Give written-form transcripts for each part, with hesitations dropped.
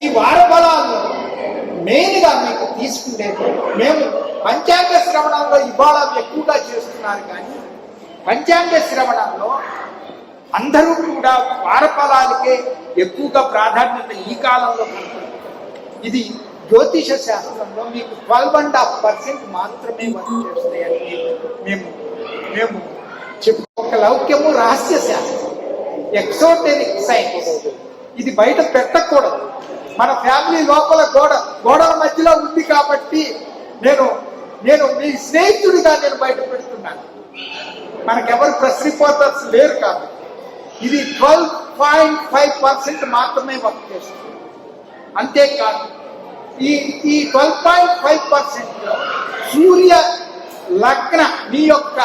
ఈ వార ఫలాల్లో మెయిన్గా మీకు తీసుకునేది మేము పంచాంగ శ్రవణంలో ఇవాళ ఎక్కువగా చేస్తున్నారు, కానీ పంచాంగ శ్రవణంలో అందరూ కూడా వార ఫలాలకే ఎక్కువగా ప్రాధాన్యత ఈ కాలంలో కనపడుతుంది. ఇది జ్యోతిష శాస్త్రంలో మీకు 12.5% మాత్రమే వర్క్ చేస్తాయని మేము మేము చెప్పు. ఒక లౌక్యము రహస్య శాస్త్రం, ఎక్సోటెరిక్ సైన్స్, ఇది బయట పెట్టకూడదు. మన ఫ్యామిలీ లోపల గోడల మధ్యలో ఉంది కాబట్టి నేను మీ స్నేహితుడిగా నేను బయట పెడుతున్నాను. మనకెవరు ప్రెస్ రిపోర్టర్స్ లేరు కాబట్టి ఇది 12.5% మాత్రమే వర్క్ చేస్తుంది. అంతేకాదు ఈ 12.5% సూర్య లగ్న మీ యొక్క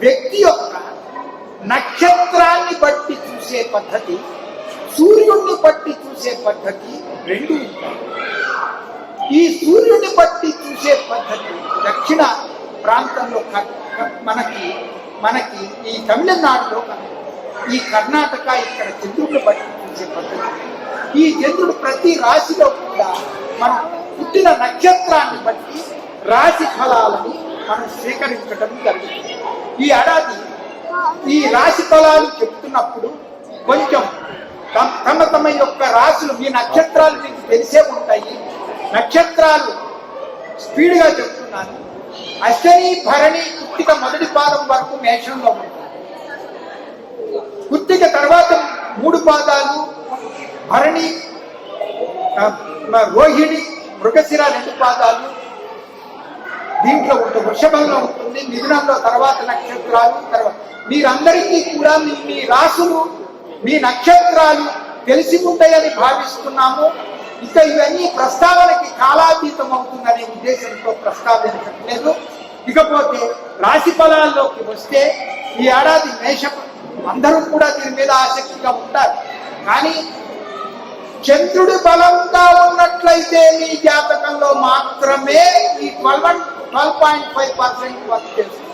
వ్యక్తి యొక్క నక్షత్రాన్ని బట్టి చూసే పద్ధతి, సూర్యుడిని బట్టి చూసే పద్ధతి రెండు ఉంటాయి. ఈ సూర్యుడిని బట్టి చూసే పద్ధతి దక్షిణ ప్రాంతంలో మనకి ఈ తమిళనాడులో, ఈ కర్ణాటక ఇక్కడ చంద్రుడిని బట్టి చూసే పద్ధతి. ఈ చంద్రుడు ప్రతి రాశిలో కూడా మనం పుట్టిన నక్షత్రాన్ని బట్టి రాశి ఫలాలని మనం స్వీకరించడం జరుగుతుంది. ఈ ఏడాది ఈ రాశి ఫలాలు చెప్తున్నప్పుడు కొంచెం తమ యొక్క రాశులు, మీ నక్షత్రాలు మీకు తెలిసే ఉంటాయి. నక్షత్రాలు స్పీడ్గా చెప్తున్నాను. అశ్విని, భరణి, కృత్తిక మొదటి పాదం వరకు మేషంలో ఉంటాయి. కృత్తిక తర్వాత 3 పాదాలు, భరణి, రోహిణి, మృగశిర 2 పాదాలు దీంట్లో ఉంటుంది. వృషభంలో ఉంటుంది. మిథునంలో తర్వాత నక్షత్రాలు. తర్వాత మీరందరికీ కూడా మీ రాశులు, మీ నక్షత్రాలు తెలిసి ఉంటాయని భావిస్తున్నాము. ఇక ఇవన్నీ ప్రస్తావనకి కాలాతీతం అవుతుందనే ఉద్దేశంతో ప్రస్తావించట్లేదు. ఇకపోతే రాశి ఫలాల్లోకి వస్తే ఈ ఏడాది మేషం, అందరూ కూడా దీని మీద ఆసక్తిగా ఉంటారు. కానీ చంద్రుడి బలంగా ఉన్నట్లయితే మీ జాతకంలో మాత్రమే ఈ 12.5% వర్క్ చేస్తుంది.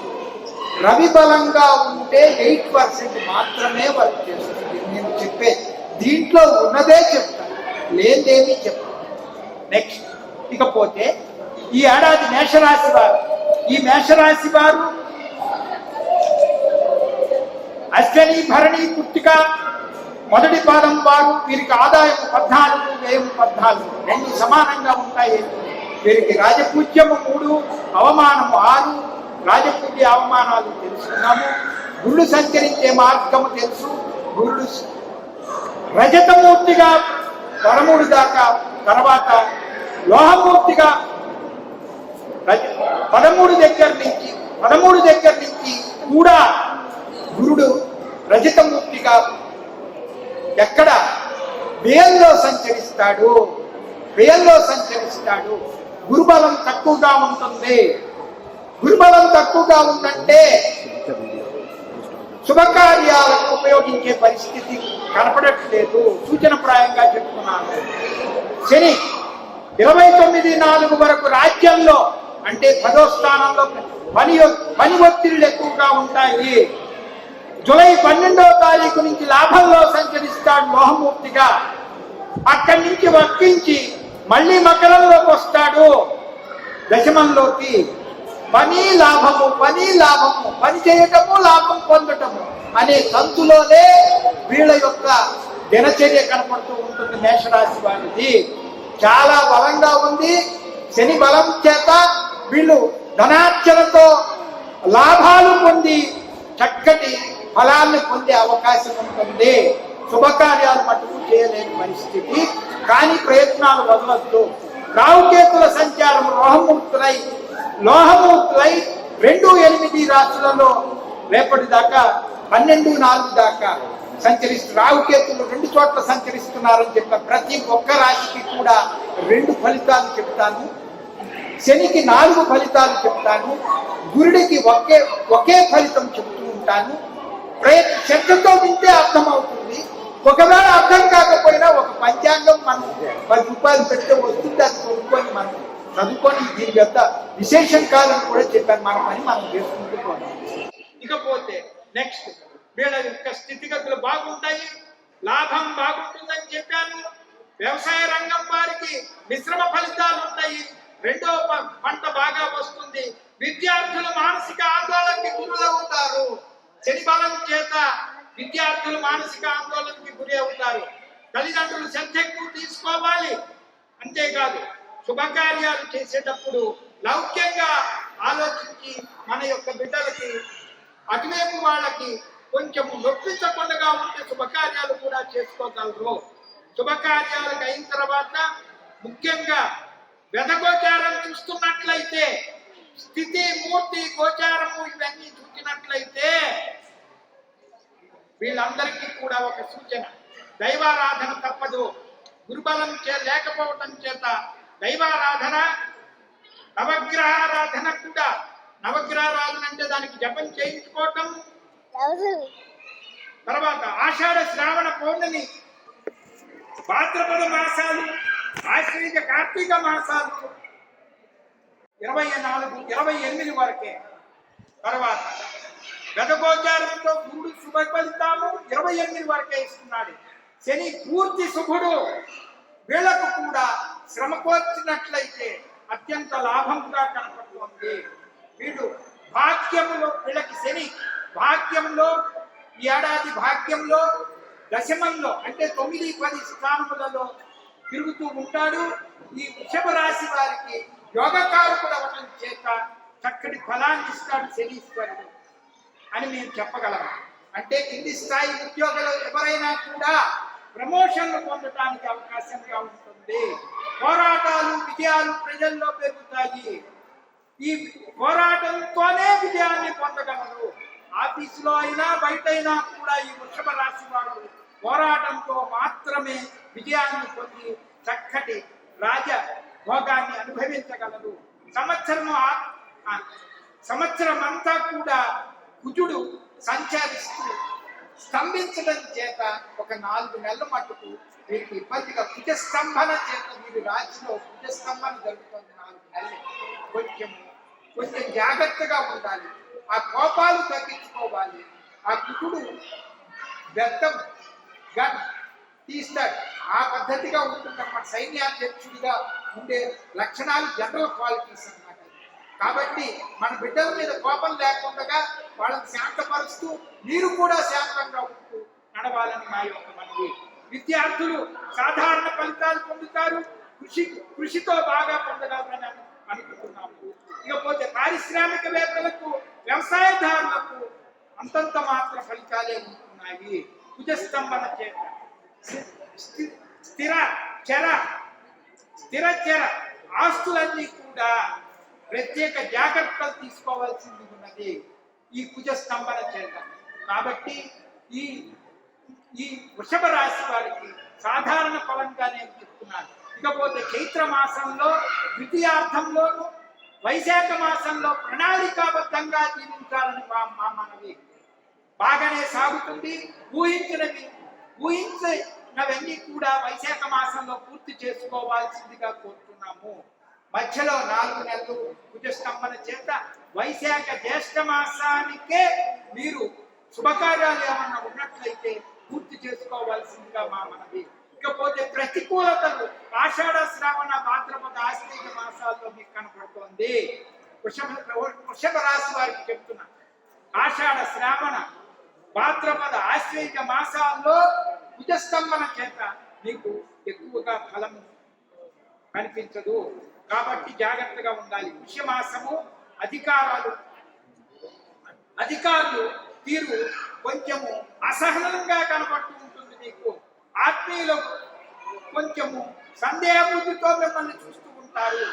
రవి బలంగా ఉంటే 8% మాత్రమే వర్క్ చేస్తుంది. నేను చెప్పే దీంట్లో ఉన్నదే చెప్తాను, లేదేమీ చెప్తాను. నెక్స్ట్ ఇకపోతే ఈ ఏడాది మేషరాశి వారు, ఈ మేషరాశి వారు అశ్విని, భరణి, కృత్తిక మొదటి పాదం వారు, వీరికి ఆదాయం 14, వ్యయం 14 రెండు సమానంగా ఉంటాయి. వీరికి రాజపూజ్యము 3, అవమానము 6. రాజపూజ్య అవమానాలు తెలుసుకున్నాము. గురుడు సంచరించే మార్గము తెలుసు. గురుడు రజతమూర్తిగా 13 దాకా, తర్వాత లోహమూర్తిగా 13 దగ్గర నుంచి కూడా గురుడు రజతమూర్తిగా ఎక్కడ వ్యయంలో సంచరిస్తాడు. గురుబలం తక్కువగా ఉంటుంది. గురుబలం తక్కువగా ఉందంటే శుభకార్యాలకు ఉపయోగించే పరిస్థితి కనపడట్లేదు. సూచనప్రాయంగా చెప్తున్నాను. శని 29/4 వరకు రాజ్యంలో, అంటే 10వ స్థానంలో పని ఒత్తిళ్లు ఎక్కువగా ఉంటాయి. జూలై 12వ తారీఖు నుంచి లాభంలో సంచరిస్తాడు లోహమూర్తిగా. అక్కడి నుంచి వర్తించి మళ్ళీ మకరంలోకి వస్తాడు, దశమంలోకి. పని లాభము, పని చేయటము, లాభం పొందటము అనే తంతులోనే వీళ్ళ యొక్క దినచర్య కనపడుతూ ఉంటుంది. మేషరాశి వారిది చాలా బలంగా ఉంది. శని బలం చేత వీళ్ళు ధనార్జనతో లాభాలు పొంది చక్కటి ఫలాన్ని పొందే అవకాశం ఉంటుంది. శుభకార్యాలు మటుకు చేయలేని పరిస్థితి, కానీ ప్రయత్నాలు వదలద్దు. రాహుకేతుల సంచారం లోహమూర్తులై 2-8 రాశులలో రేపటి దాకా 12-4 దాకా సంచరిస్తూ రాహుకేతులు 2 చోట్ల సంచరిస్తున్నారని చెప్పారు. ప్రతి ఒక్క రాశికి కూడా 2 ఫలితాలు చెప్తాను. శనికి 4 ఫలితాలు చెప్తాను. గురుడికి ఒకే ఫలితం చెప్తూ ఉంటాను. శ్రద్ధతో వింటే అర్థమవుతుంది. ఒకవేళ అర్థం కాకపోయినా ఒక పంచాంగం మనం 10 రూపాయలు పెడితే వస్తుంది, అది కొనుక్కొని మనం చదువుకొని దీని యొక్క విశేషం కాదని కూడా చెప్పాను. మన పని మనం చేసుకుంటూ పోతాం. ఇకపోతే నెక్స్ట్ వీళ్ళ యొక్క స్థితిగతులు బాగుంటాయి, లాభం బాగుంటుందని చెప్పాను. వ్యవసాయ రంగం వారికి మిశ్రమ ఫలితాలు ఉంటాయి. రెండో పంట బాగా వస్తుంది. విద్యార్థులు మానసిక ఆందోళనకి గురవుతారు. శని బలం చేత విద్యార్థులు మానసిక ఆందోళనకి గురి అవుతారు. తల్లిదండ్రులు శ్రద్ధ ఎక్కువ తీసుకోవాలి. అంతేకాదు శుభకార్యాలు చేసేటప్పుడు లౌక్యంగా ఆలోచించి మన యొక్క బిడ్డలకి అటువైపు వాళ్ళకి కొంచెం నొప్పించకుండా ఉంటే శుభకార్యాలు కూడా చేసుకోగలరు. శుభకార్యాలకు అయిన తర్వాత ముఖ్యంగా వెదగోచారం చూస్తున్నట్లయితే, స్థితి మూర్తి గోచారము ఇవన్నీ చూసినట్లయితే వీళ్ళందరికీ కూడా ఒక సూచన, దైవారాధన తప్పదు. గురుబలం లేకపోవటం చేత దైవారాధన, నవగ్రహారాధన కూడా. నవగ్రహారాధన అంటే దానికి జపం చేయించుకోవటం. తర్వాత ఆషాఢ శ్రావణ పౌర్ణమి, భాద్రపద మాసాలు, ఆశ్వయుజ కార్తీక మాసాలు 24, 28 వరకే. తర్వాత గతగోచారంతో గురుడు శుభ ఫలితాలు 28 వరకే ఇస్తున్నాడు. శని పూర్తి శుభుడు. వీళ్లకు కూడా శ్రమ కోర్చినట్లయితే అత్యంత లాభంగా కనపడుతుంది. వీడు భాగ్యములో, వీళ్ళకి శని భాగ్యంలో, ఈ ఏడాది భాగ్యంలో దశమంలో అంటే 9, 10 స్థానములలో తిరుగుతూ ఉంటాడు. ఈ వృషభ రాశి వారికి యోగకారకుడు అవటం చేత చక్కటి ఫలాన్ని ఇస్తాడు శనీశ్వరుడు అని మేము చెప్పగలము. అంటే కింది స్థాయి ఉద్యోగులు ఎవరైనా కూడా ప్రమోషన్లు పొందడానికి అవకాశంగా ఉంటుంది. పోరాటాలు, విజయాలు ప్రజల్లో పెరుగుతాయి. ఈ పోరాటంతోనే విజయాన్ని పొందగలరు. ఆఫీసులో అయినా బయటైనా కూడా ఈ వృషభ రాశి వారు పోరాటంతో మాత్రమే విజయాన్ని పొంది చక్కటి రాజ భోగాన్ని అనుభవించగలరు. సంవత్సరం అంతా కూడా కుజుడు సంచరిస్తూ స్తంభించడం చేత ఒక 4 నెలల మట్టుకు వీరికి ఇబ్బందిగా కుజస్తంభన చేత వీరి రాశిలో కుజస్తంభన జరుగుతుంది. 4 నెలలు కొంచెం జాగ్రత్తగా ఉండాలి. ఆ కోపాలు తగ్గించుకోవాలి. ఆ కుజుడు వ్యర్థంగా తీస్తాడు. ఆ పద్ధతిగా ఉంటుందన్నమాట. సైన్యాధ్యక్షుడిగా ఉండే లక్షణాలు జనరల్ క్వాలిటీస్ అన్నమాట. కాబట్టి మన బిడ్డల మీద కోపం లేకుండా వాళ్ళని శాంతపరుస్తూ మీరు కూడా శాంతంగా ఉంటూ నడవాలని మా యొక్క మనవి. విద్యార్థులు సాధారణ ఫలితాలు పొందుతారు. కృషితో బాగా పొందగలరని అనుకుంటున్నాము. ఇకపోతే పారిశ్రామికవేత్తలకు, వ్యవసాయదారులకు అంతంత మాత్ర ఫలితాలే ఉంటున్నాయి. కుజస్తంభన చేత స్థిర చర ఆస్తులన్నీ కూడా ప్రత్యేక జాగ్రత్తలు తీసుకోవాల్సింది ఉన్నది ఈ కుజస్తంభన చేత. కాబట్టి ఈ వృషభ రాశి వారికి సాధారణ ఫలంగా నేను చెప్తున్నాను. ఇకపోతే చైత్ర మాసంలో ద్వితీయార్థంలోను, వైశాఖ మాసంలో ప్రణాళికాబద్ధంగా జీవించాలని మా మనవి. బాగానే సాగుతుంది. ఊహించినవన్నీ కూడా వైశాఖ మాసంలో పూర్తి చేసుకోవాల్సిందిగా కోరుతున్నాము. మధ్యలో 4 నెలలు కుజస్తంభన చేత వైశాఖ జ్యేష్ఠ మాసానికే మీరు శుభకార్యాలు ఏమన్నా ఉన్నట్లయితే పూర్తి చేసుకోవాల్సిందిగా మా మనవి. ఇకపోతే ప్రతికూలతలు ఆషాఢ శ్రావణ భాద్రపద ఆశ్వయుజ మాసాల్లో మీకు కనపడుతోంది. వృషభ రాశి వారికి చెప్తున్నా, ఆషాఢ శ్రావణ భాద్రపద ఆశ్వయుజ మాసాల్లో కుజస్తంభన చేత మీకు ఎక్కువగా ఫలం కనిపించదు. కాబట్టి జాగ్రత్తగా ఉండాలి. పుష్యమాసము అధికారులు తీరు కొంచెము అసహనంగా కనపడుతూ ఉంటుంది. మీకు ఆత్మీయులు కొంచెము సందేహ బుద్ధితో మిమ్మల్ని చూస్తూ ఉంటారు.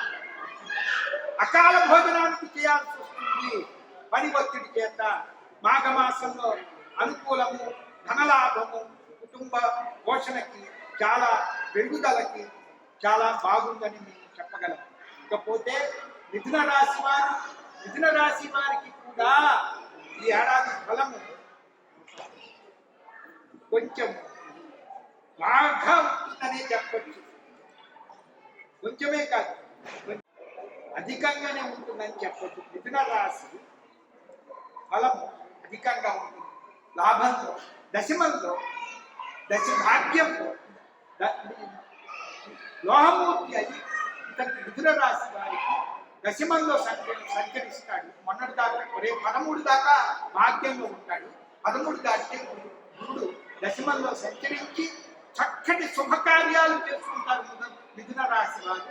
అకాల భోజనానికి చేయాల్సి వస్తుంది పని ఒత్తిడి చేత. మాఘమాసంలో అనుకూలము, ధనలాభము, కుటుంబ పోషణకి, చాలా పెరుగుదలకి చాలా బాగుందని మేము చెప్పగలం. ఇకపోతే మిథున రాశి వారికి కూడా ఈ ఏడాది ఫలము కొంచెం బాగా ఉంటుందనే చెప్పచ్చు. కొంచెమే కాదు, అధికంగానే ఉంటుందని చెప్పచ్చు. మిథున రాశి ఫలము అధికంగా ఉంటుంది. లాభంలో, దశమంలో, భాగ్యంలో లోహమూర్తి అయి ఇతనికి మిథున రాశి వారికి దశమంలో సంచరిస్తాడు. మొన్నటి దాకా రేపు 13 దాకా భాగ్యంలో ఉంటాడు. 13 దాటితే గురుడు దశమంలో సంచరించి చక్కటి శుభకార్యాలు చేసుకుంటారు మిథున రాశి వారు.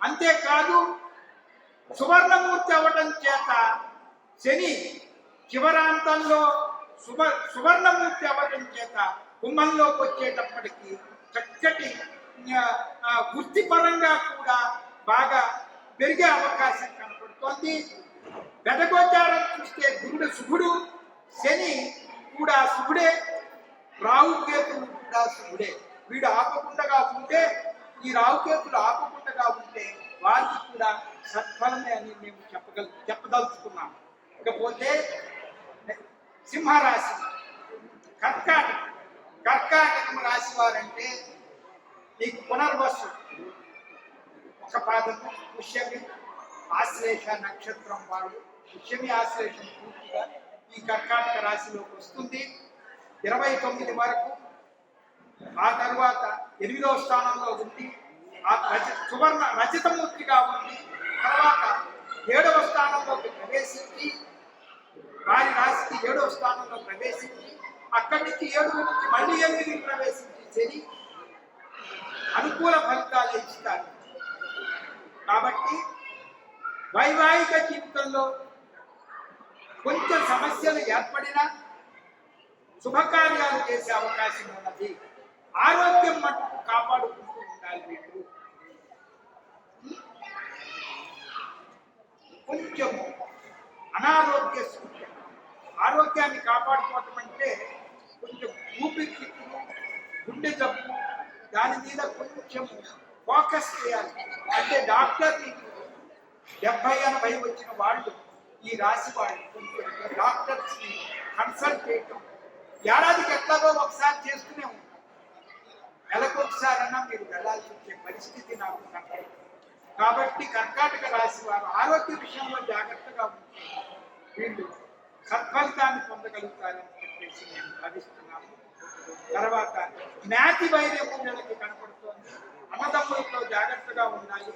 అంతేకాదు సువర్ణమూర్తి అవ్వడం చేత శని చివరాంతంలో సువర్ణమూర్తి అవ్వడం చేత కుంభంలోకి వచ్చేటప్పటికి చక్కటి వృత్తిపరంగా కూడా బాగా పెరిగే అవకాశం కనపడుతోంది. గతగోచారం చూస్తే గురుడు శుభుడు, శని కూడా శుభుడే, రాహుకేతులు కూడా శుభుడే. వీడు ఆపకుండా ఉంటే, ఈ రాహుకేతులు ఆపకుండా ఉంటే వారికి కూడా సత్ఫలమే అని మేము చెప్పదలుచుకున్నాం. ఇకపోతే సింహరాశి, కర్కాటకం రాశి వారంటే నీకు పునర్వసు ఒక పాదము, పుష్యమి ఆశ్లేష నక్షత్రం వాడు. పుష్యమి ఆశ్లేషం పూర్తిగా ఈ కర్కాటక రాశిలోకి వస్తుంది 29 వరకు. ఆ తర్వాత 8వ స్థానంలో ఉంది, రజతమూర్తిగా ఉంది. తర్వాత 7వ స్థానంలోకి ప్రవేశించి వారి రాశికి 7వ స్థానంలో ప్రవేశించి అక్కడి నుంచి 7 నుంచి మళ్ళీ 8 ప్రవేశించి శని అనుకూల ఫలితాలు ఇస్తారు. కాబట్టి వైవాహిక జీవితంలో కొంచెం సమస్యలు ఏర్పడినా శుభకార్యాలు చేసే అవకాశం ఉన్నది. ఆరోగ్యం మటుకు కాపాడుకుంటూ ఉండాలి. వీళ్ళు కొంచెం అనారోగ్య సూచన, ఆరోగ్యాన్ని కాపాడుకోవటం అంటే కొంచెం ఊపిరితిత్తులు, గుండె జబ్బు దాని మీద కొంచెం ఫోకస్ చేయాలి. అంటే డాక్టర్ని 70-80 వచ్చిన వాళ్ళు, ఈ రాశి వాళ్ళు కొంచెం డాక్టర్స్ని కన్సల్ట్ చేయటం ఏడాదికి ఎట్లాగో ఒకసారి చేస్తూనే ఉంటాం. నెలకు ఒకసారన్నా మీరు వెళ్ళాల్సి వచ్చే పరిస్థితి నాకు కనపడదు. కాబట్టి కర్కాటక రాశి వారు ఆరోగ్య విషయంలో జాగ్రత్తగా ఉంటే వీళ్ళు సత్ఫలితాన్ని పొందగలుగుతారని చెప్పేసి మేము భావిస్తున్నాము. తర్వాత జ్ఞాతి వైర్యము వీళ్ళకి కనపడుతోంది. అన్నదమ్ములతో జాగ్రత్తగా ఉండాలి.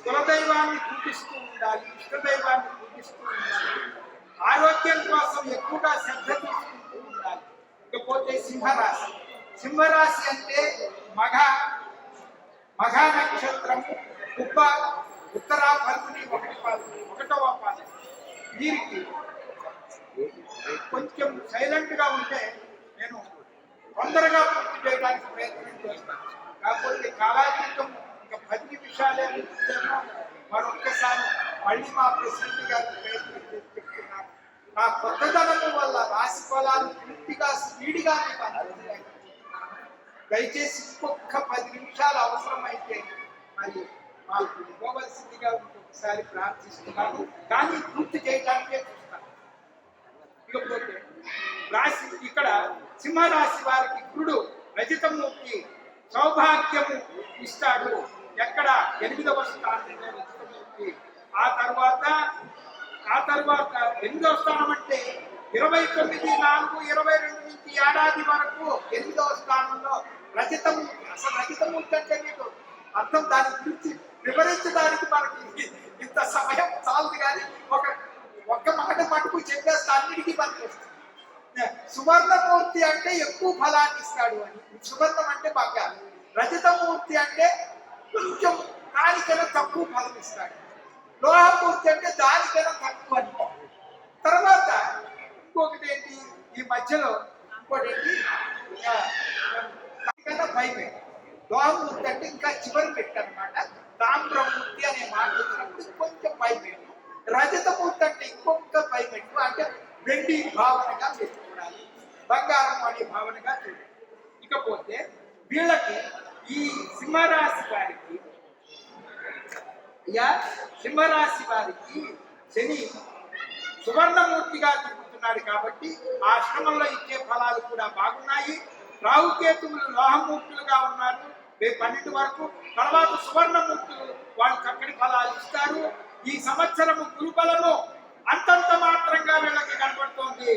కులదైవాన్ని పూజిస్తూ ఉండాలి, ఇష్టదైవాన్ని పూజిస్తూ ఉండాలి. ఆరోగ్యం కోసం ఎక్కువగా శ్రద్ధ తీసుకుంటూ ఉండాలి. ఇకపోతే సింహరాశి అంటే మఘ నక్షత్రము, కుబ్బ, ఉత్తరా ఫల్గుని 1వ పాదం. వీరికి కొంచెం సైలెంట్ గా ఉంటే నేను తొందరగా పూర్తి చేయడానికి ప్రయత్నం చేస్తాను. కాకపోతే కాలాతీతం ఇంకా 10 నిమిషాలే ఉంటుందేమో. మరొక్కసారి మళ్ళీ మా ప్రెసిడెంట్ గారికి ప్రయత్నం చేసి చెప్తున్నాను. నా కొత్తదనము వల్ల రాశి ఫలాలు పూర్తిగా స్పీడ్గా మీకు అందించలేకపోతున్నాను. దయచేసి ఇంకొక 10 నిమిషాలు అవసరమైతే మరి మాకు ఇవ్వవలసిందిగా ఇంకొకసారి ప్రార్థిస్తున్నాను. కానీ పూర్తి చేయడానికే చూస్తాను. ఇకపోతే రాశి ఇక్కడ సింహరాశి వారికి గురుడు రజతమూర్తి సౌభాగ్యము ఇస్తాడు. ఎక్కడ 8వ స్థానంలో రజతమూర్తి. ఆ తర్వాత 8వ స్థానం అంటే 29/4/22 నుంచి ఏడాది వరకు 8వ స్థానంలో రజతమూర్తి. అసలు రజతమూర్తి అంటే మీకు అర్థం, దాని గురించి వివరించడానికి మనకి ఇంత సమయం చాలదు. కానీ ఒక్క మాట మటుకు చెప్పేస్తే అన్నిటికీ మనకి వస్తుంది. సువర్ణమూర్తి అంటే ఎక్కువ ఫలాన్ని ఇస్తాడు అని. సువర్ణం అంటే బంగారం, రజతమూర్తి అంటే కొంచెం దానికైనా తక్కువ ఫలం ఇస్తాడు. లోహమూర్తి అంటే దానికైనా తక్కువ అని. తర్వాత ఇంకొకటి ఏంటి, ఈ మధ్యలో ఇంకోటి ఏంటి, దానికన్నా పైపెట్టు. లోహమూర్తి అంటే ఇంకా చివరి పెట్టు అనమాట. తామ్రమూర్తి అనే మాట వచ్చినప్పుడు కొంచెం పైపెట్టు. రజతమూర్తి అంటే ఇంకొక పైపెట్టు, అంటే వెండి భావనగా మీరు చూడాలి, బంగారం అనే భావనగా చూడాలి. ఇకపోతే వీళ్ళకి ఈ సింహరాశి వారికి శని సువర్ణమూర్తిగా తిరుగుతున్నాడు. కాబట్టి ఆ ఆశ్రమంలో ఇచ్చే ఫలాలు కూడా బాగున్నాయి. రాహుకేతువులు లోహమూర్తులుగా ఉన్నారు 12 వరకు. తర్వాత సువర్ణమూర్తులు వాళ్ళు చక్కటి ఫలాలు ఇస్తారు. ఈ సంవత్సరము గురుబలము అంతంత మాత్రంగా వీళ్ళకి కనబడుతోంది.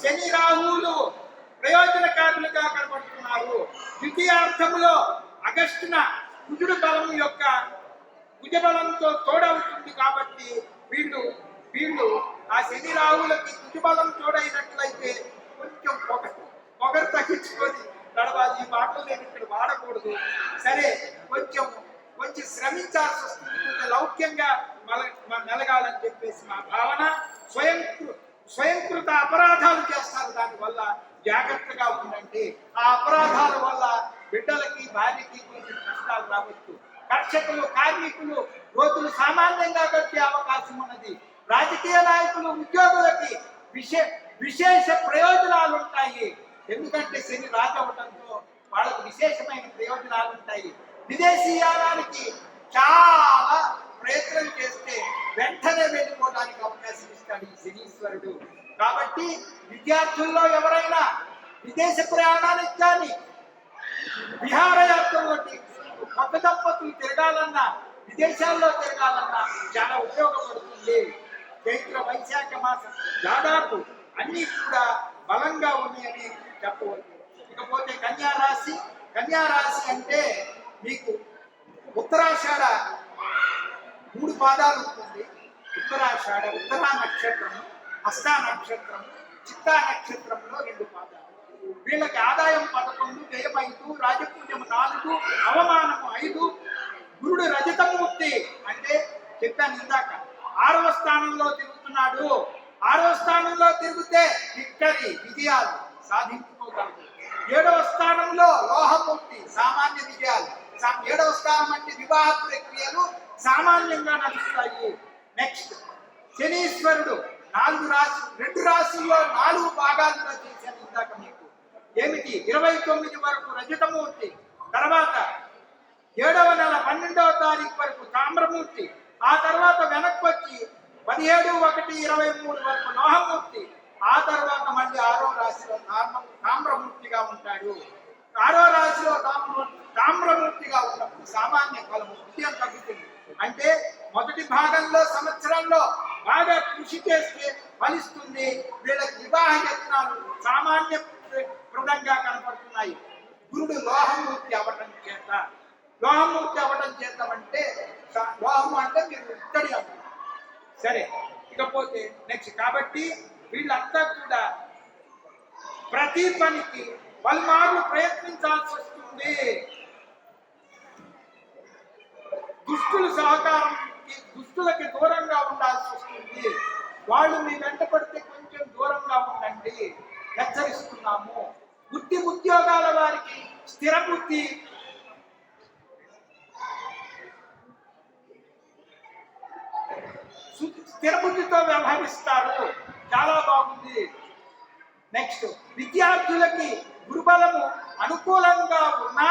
శని రాహువులు ప్రయోజనకారులుగా కనబడుతున్నారు. ద్వితీయార్థంలో ఆగస్టున కుజుడు బలం యొక్క కుజబలంతో తోడవుతుంది కాబట్టి వీళ్ళు వీళ్ళు ఆ శని రాహులకి కుజబలం తోడైనట్లయితే కొంచెం పొగరు తగ్గించుకొని నడవాలి. ఈ మాటలు నేను ఇక్కడ వాడకూడదు. సరే, కొంచెం శ్రమించాల్సి వస్తుంది, కొంచెం లౌక్యంగా మెలగాలని చెప్పేసి మా భావన. స్వయంకృత అపరాధాలు చేస్తారు, దానివల్ల జాగ్రత్తగా ఉండండి. ఆ అపరాధాల వల్ల బిడ్డలకి భార్యకి కొంచెం కష్టాలు రావచ్చు. కర్షకులు, కార్మికులు రోజులు సామాన్యంగా గడిపే అవకాశం ఉన్నది. రాజకీయ నాయకులు, ఉద్యోగులకి విశేష ప్రయోజనాలు ఉంటాయి. ఎందుకంటే శని రాజవటంతో వాళ్ళకు విశేషమైన ప్రయోజనాలు ఉంటాయి. విదేశీయానానికి చాలా ప్రయత్నం చేస్తే వెంటనే వెళ్ళిపోవడానికి అవకాశం ఇస్తాడు ఈ శనీశ్వరుడు. కాబట్టి విద్యార్థుల్లో ఎవరైనా విదేశ ప్రయాణానికి కానీ విహారయాత్రలోకి కొత్త దంపతులు తిరగాలన్నా, విదేశాల్లో తిరగాలన్నా చాలా ఉపయోగపడుతుంది. చైత్ర వైశాఖ మాసం దాదాపు అన్ని కూడా బలంగా ఉన్నాయని చెప్పవచ్చు. ఇకపోతే కన్యారాశి అంటే మీకు ఉత్తరాషాఢ 3 పాదాలు ఉంటుంది. ఉత్తరాషాఢ, ఉత్తరా నక్షత్రం, హస్తా నక్షత్రం, చిత్తా నక్షత్రంలో 2 పాదాలు. వీళ్ళకి ఆదాయం 11, వ్యయం 5, రాజపూజ్యం 4, అవమానము 5. గురుడు రజతమూర్తి అంటే చెప్పాను ఇందాక 6వ స్థానంలో తిరుగుతున్నాడు. 6వ స్థానంలో తిరిగితే విక్టరీ, విజయాలు సాధించుకోగలరు. 7వ స్థానంలో లోహమూర్తి, సామాన్య విజయాలు. 7వ స్థానం అంటే వివాహ ప్రక్రియలు సామాన్యంగా నడుస్తాయి. నెక్స్ట్ శనీశ్వరుడు 2 రాశుల్లో 4 భాగాలుగా చేశాను ఇందాక మీకు. ఏమిటి? 29 వరకు రజతమూర్తి, తర్వాత 7వ నెల 12వ తారీఖు వరకు తామ్రమూర్తి, ఆ తర్వాత వెనక్కి వచ్చి 17/1/23 వరకు లోహమూర్తి, ఆ తర్వాత మళ్ళీ 6వ రాశిలో తామ్రమూర్తిగా ఉంటాడు. 6వ రాశిలో తామ్రమూర్తిగా ఉన్నప్పుడు సామాన్య ఫలము, విజయం తగ్గుతుంది. అంటే మొదటి భాగంలో సంవత్సరంలో బాగా కృషి చేస్తే ఫలిస్తుంది. వీళ్ళకి వివాహ యత్నాలు సామాన్య దృఢంగా కనపడుతున్నాయి. గురుడు లోహమూర్తి అవ్వటం చేత అంటే లోహము అంటే మీరు ఇత్తడి అంటారు. సరే, ఇకపోతే నెక్స్ట్. కాబట్టి వీళ్ళంతా కూడా ప్రతి పనికి పలుమార్లు ప్రయత్నించాల్సి వస్తుంది. దుష్టులకి దూరంగా ఉండాల్సి వస్తుంది. వాళ్ళు మీ వెంట పడితే కొంచెం దూరంగా ఉండండి, హెచ్చరిస్తున్నాము. ఉద్యోగాల వారికి స్థిర బుద్ధితో వ్యవహరిస్తారు, చాలా బాగుంది. నెక్స్ట్ విద్యార్థులకి గురుబలము అనుకూలంగా ఉన్నా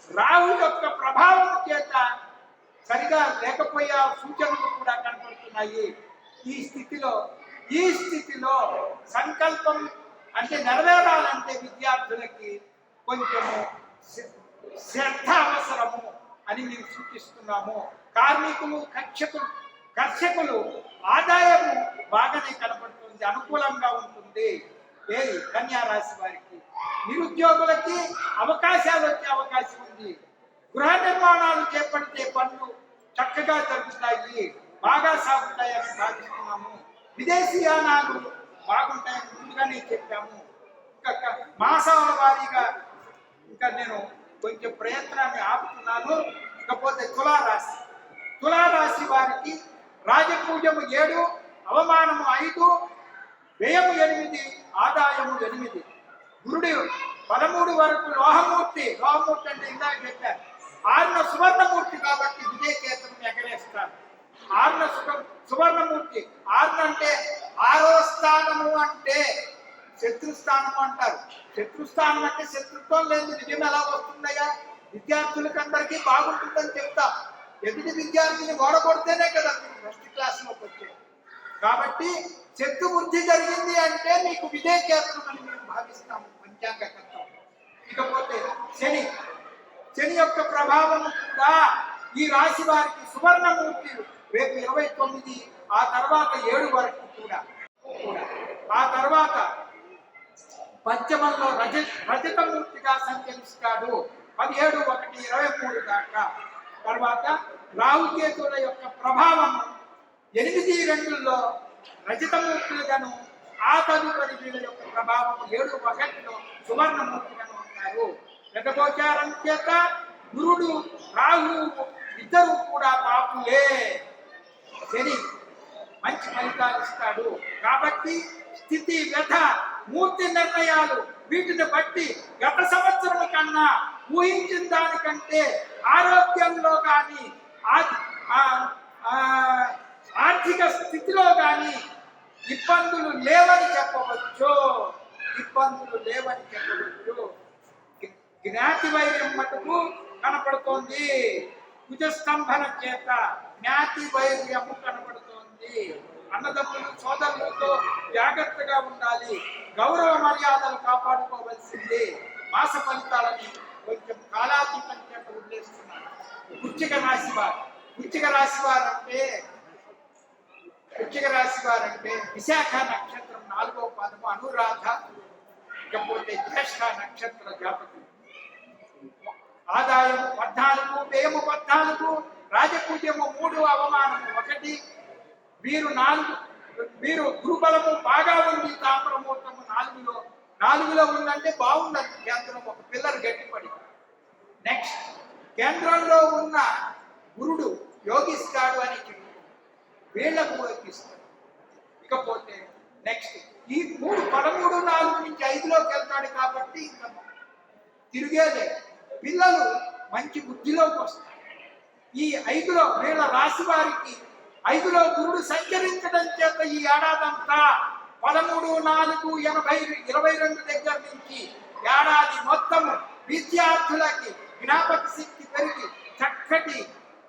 రాహు యొక్క ప్రభావం చేత సరిగా లేకపోయే సూచనలు కూడా కనపడుతున్నాయి. ఈ స్థితిలో సంకల్పం అంటే నెరవేరాలంటే విద్యార్థులకి కొంచెము శ్రద్ధ అవసరము అని మేము సూచిస్తున్నాము. కార్మికులు, కర్షకులు ఆదాయము బాగానే కనపడుతుంది, అనుకూలంగా ఉంటుంది. ఏది? కన్యారాశి వారికి. నిరుద్యోగులకి అవకాశాలు వచ్చే అవకాశం ఉంది. గృహ నిర్మాణాలు చేపడితే పనులు చక్కగా జరుగుతాయి, బాగా సాగుతాయని భావిస్తున్నాము. విదేశీయానాలు బాగుంటాయని ముందుగానే చెప్పాము. ఇంకా మాసాల వారీగా ఇంకా నేను కొంచెం ప్రయత్నాన్ని ఆపుతున్నాను. ఇకపోతే తులారాశి వారికి రాజపూజము 7, అవమానము 5, వ్యయము 8, ఆదాయము 8. గురుడు 13 వరకు లోహమూర్తి అంటే ఇందాక చెప్పారు. 6న సువర్ణమూర్తి కాబట్టి విజయకేతనం ఎగరేస్తారు. 6న సువర్ణమూర్తి. 6 అంటే 6వ స్థానము అంటే శత్రుస్థానము అంటారు. శత్రుస్థానం అంటే శత్రుత్వం లేదు, విజయం ఎలా వస్తుందయ్యా? విద్యార్థులకి అందరికీ బాగుంటుందని చెప్తాం. ఎదుటి విద్యార్థిని ఓడగొడితేనే కదా మీరు ఫస్ట్ క్లాస్లోకి వచ్చారు. కాబట్టి శత్రు వృద్ధి జరిగింది అంటే మీకు విజయకేతనం అని మేము భావిస్తాము పంచాంగకర్తం. ఇకపోతే శని యొక్క ప్రభావం కూడా ఈ రాశి వారికి సువర్ణమూర్తి రేపు 29, ఆ తర్వాత 7 వరకు కూడా. ఆ తర్వాత పంచమంలో రజతమూర్తిగా సంచరిస్తాడు. 17/1/23 దాకా. తర్వాత రాహుకేతువుల యొక్క ప్రభావం 8/2లో రజితమూర్తులుగాను, ఆ తదుపరి వీళ్ళ యొక్క ప్రభావం 7/1లో సువర్ణమూర్తిగాను ఉంటారు. గతగోచారం చేత గురుడు రాహు ఇద్దరు కూడా పాపులే. శని మంచి ఫలితాలు ఇస్తాడు కాబట్టి స్థితి వ్యధ మూర్తి నిర్ణయాలు వీటిని బట్టి గత సంవత్సరం కన్నా ఊహించిన దానికంటే ఆరోగ్యంలో కానీ ఆర్థిక స్థితిలో కానీ ఇబ్బందులు లేవని చెప్పవచ్చు. జ్ఞాతి వైర్యం మటుకు కనపడుతోంది. కుజస్తంభన చేత జ్ఞాతి వైర్యము కనపడుతోంది. అన్నదమ్ములు సోదరులతో జాగ్రత్తగా ఉండాలి. గౌరవ మర్యాదలు కాపాడుకోవలసింది. మాస ఫలితాలని కొంచెం కాలాతీతం చేత ఉద్దేశిస్తున్నాను. వృశ్చిక రాశి వారంటే విశాఖ నక్షత్రం 4వ పాదము, అనురాధ, ఇకపోతే జ్యేష్ఠ నక్షత్ర జాతకులు. ఆదాయం 14, వ్యయము 14, రాజపూజ్యము 3, అవమానము 1. వీరు గురుబలము బాగా ఉంది. తామ్రమూర్తము 4లో ఉందంటే బాగుందని కేంద్రం ఒక పిల్లర్ గట్టిపడి. నెక్స్ట్ కేంద్రంలో ఉన్న గురుడు యోగిస్తాడు అని చెప్పి వీళ్లకు యోగిస్తాడు. ఇకపోతే నెక్స్ట్ ఈ 13, 4 నుంచి 5లోకి వెళ్తాడు కాబట్టి ఇంకా తిరిగేదే. పిల్లలు మంచి బుద్ధిలోకి వస్తారు. ఈ 5లో వీళ్ళ రాశి వారికి 5లో గురుడు సంచరించడం చేత ఈ ఏడాదంతా 13/4/22 దగ్గర నుంచి ఏడాది మొత్తము విద్యార్థులకి జ్ఞాపక శక్తి పెరిగి చక్కటి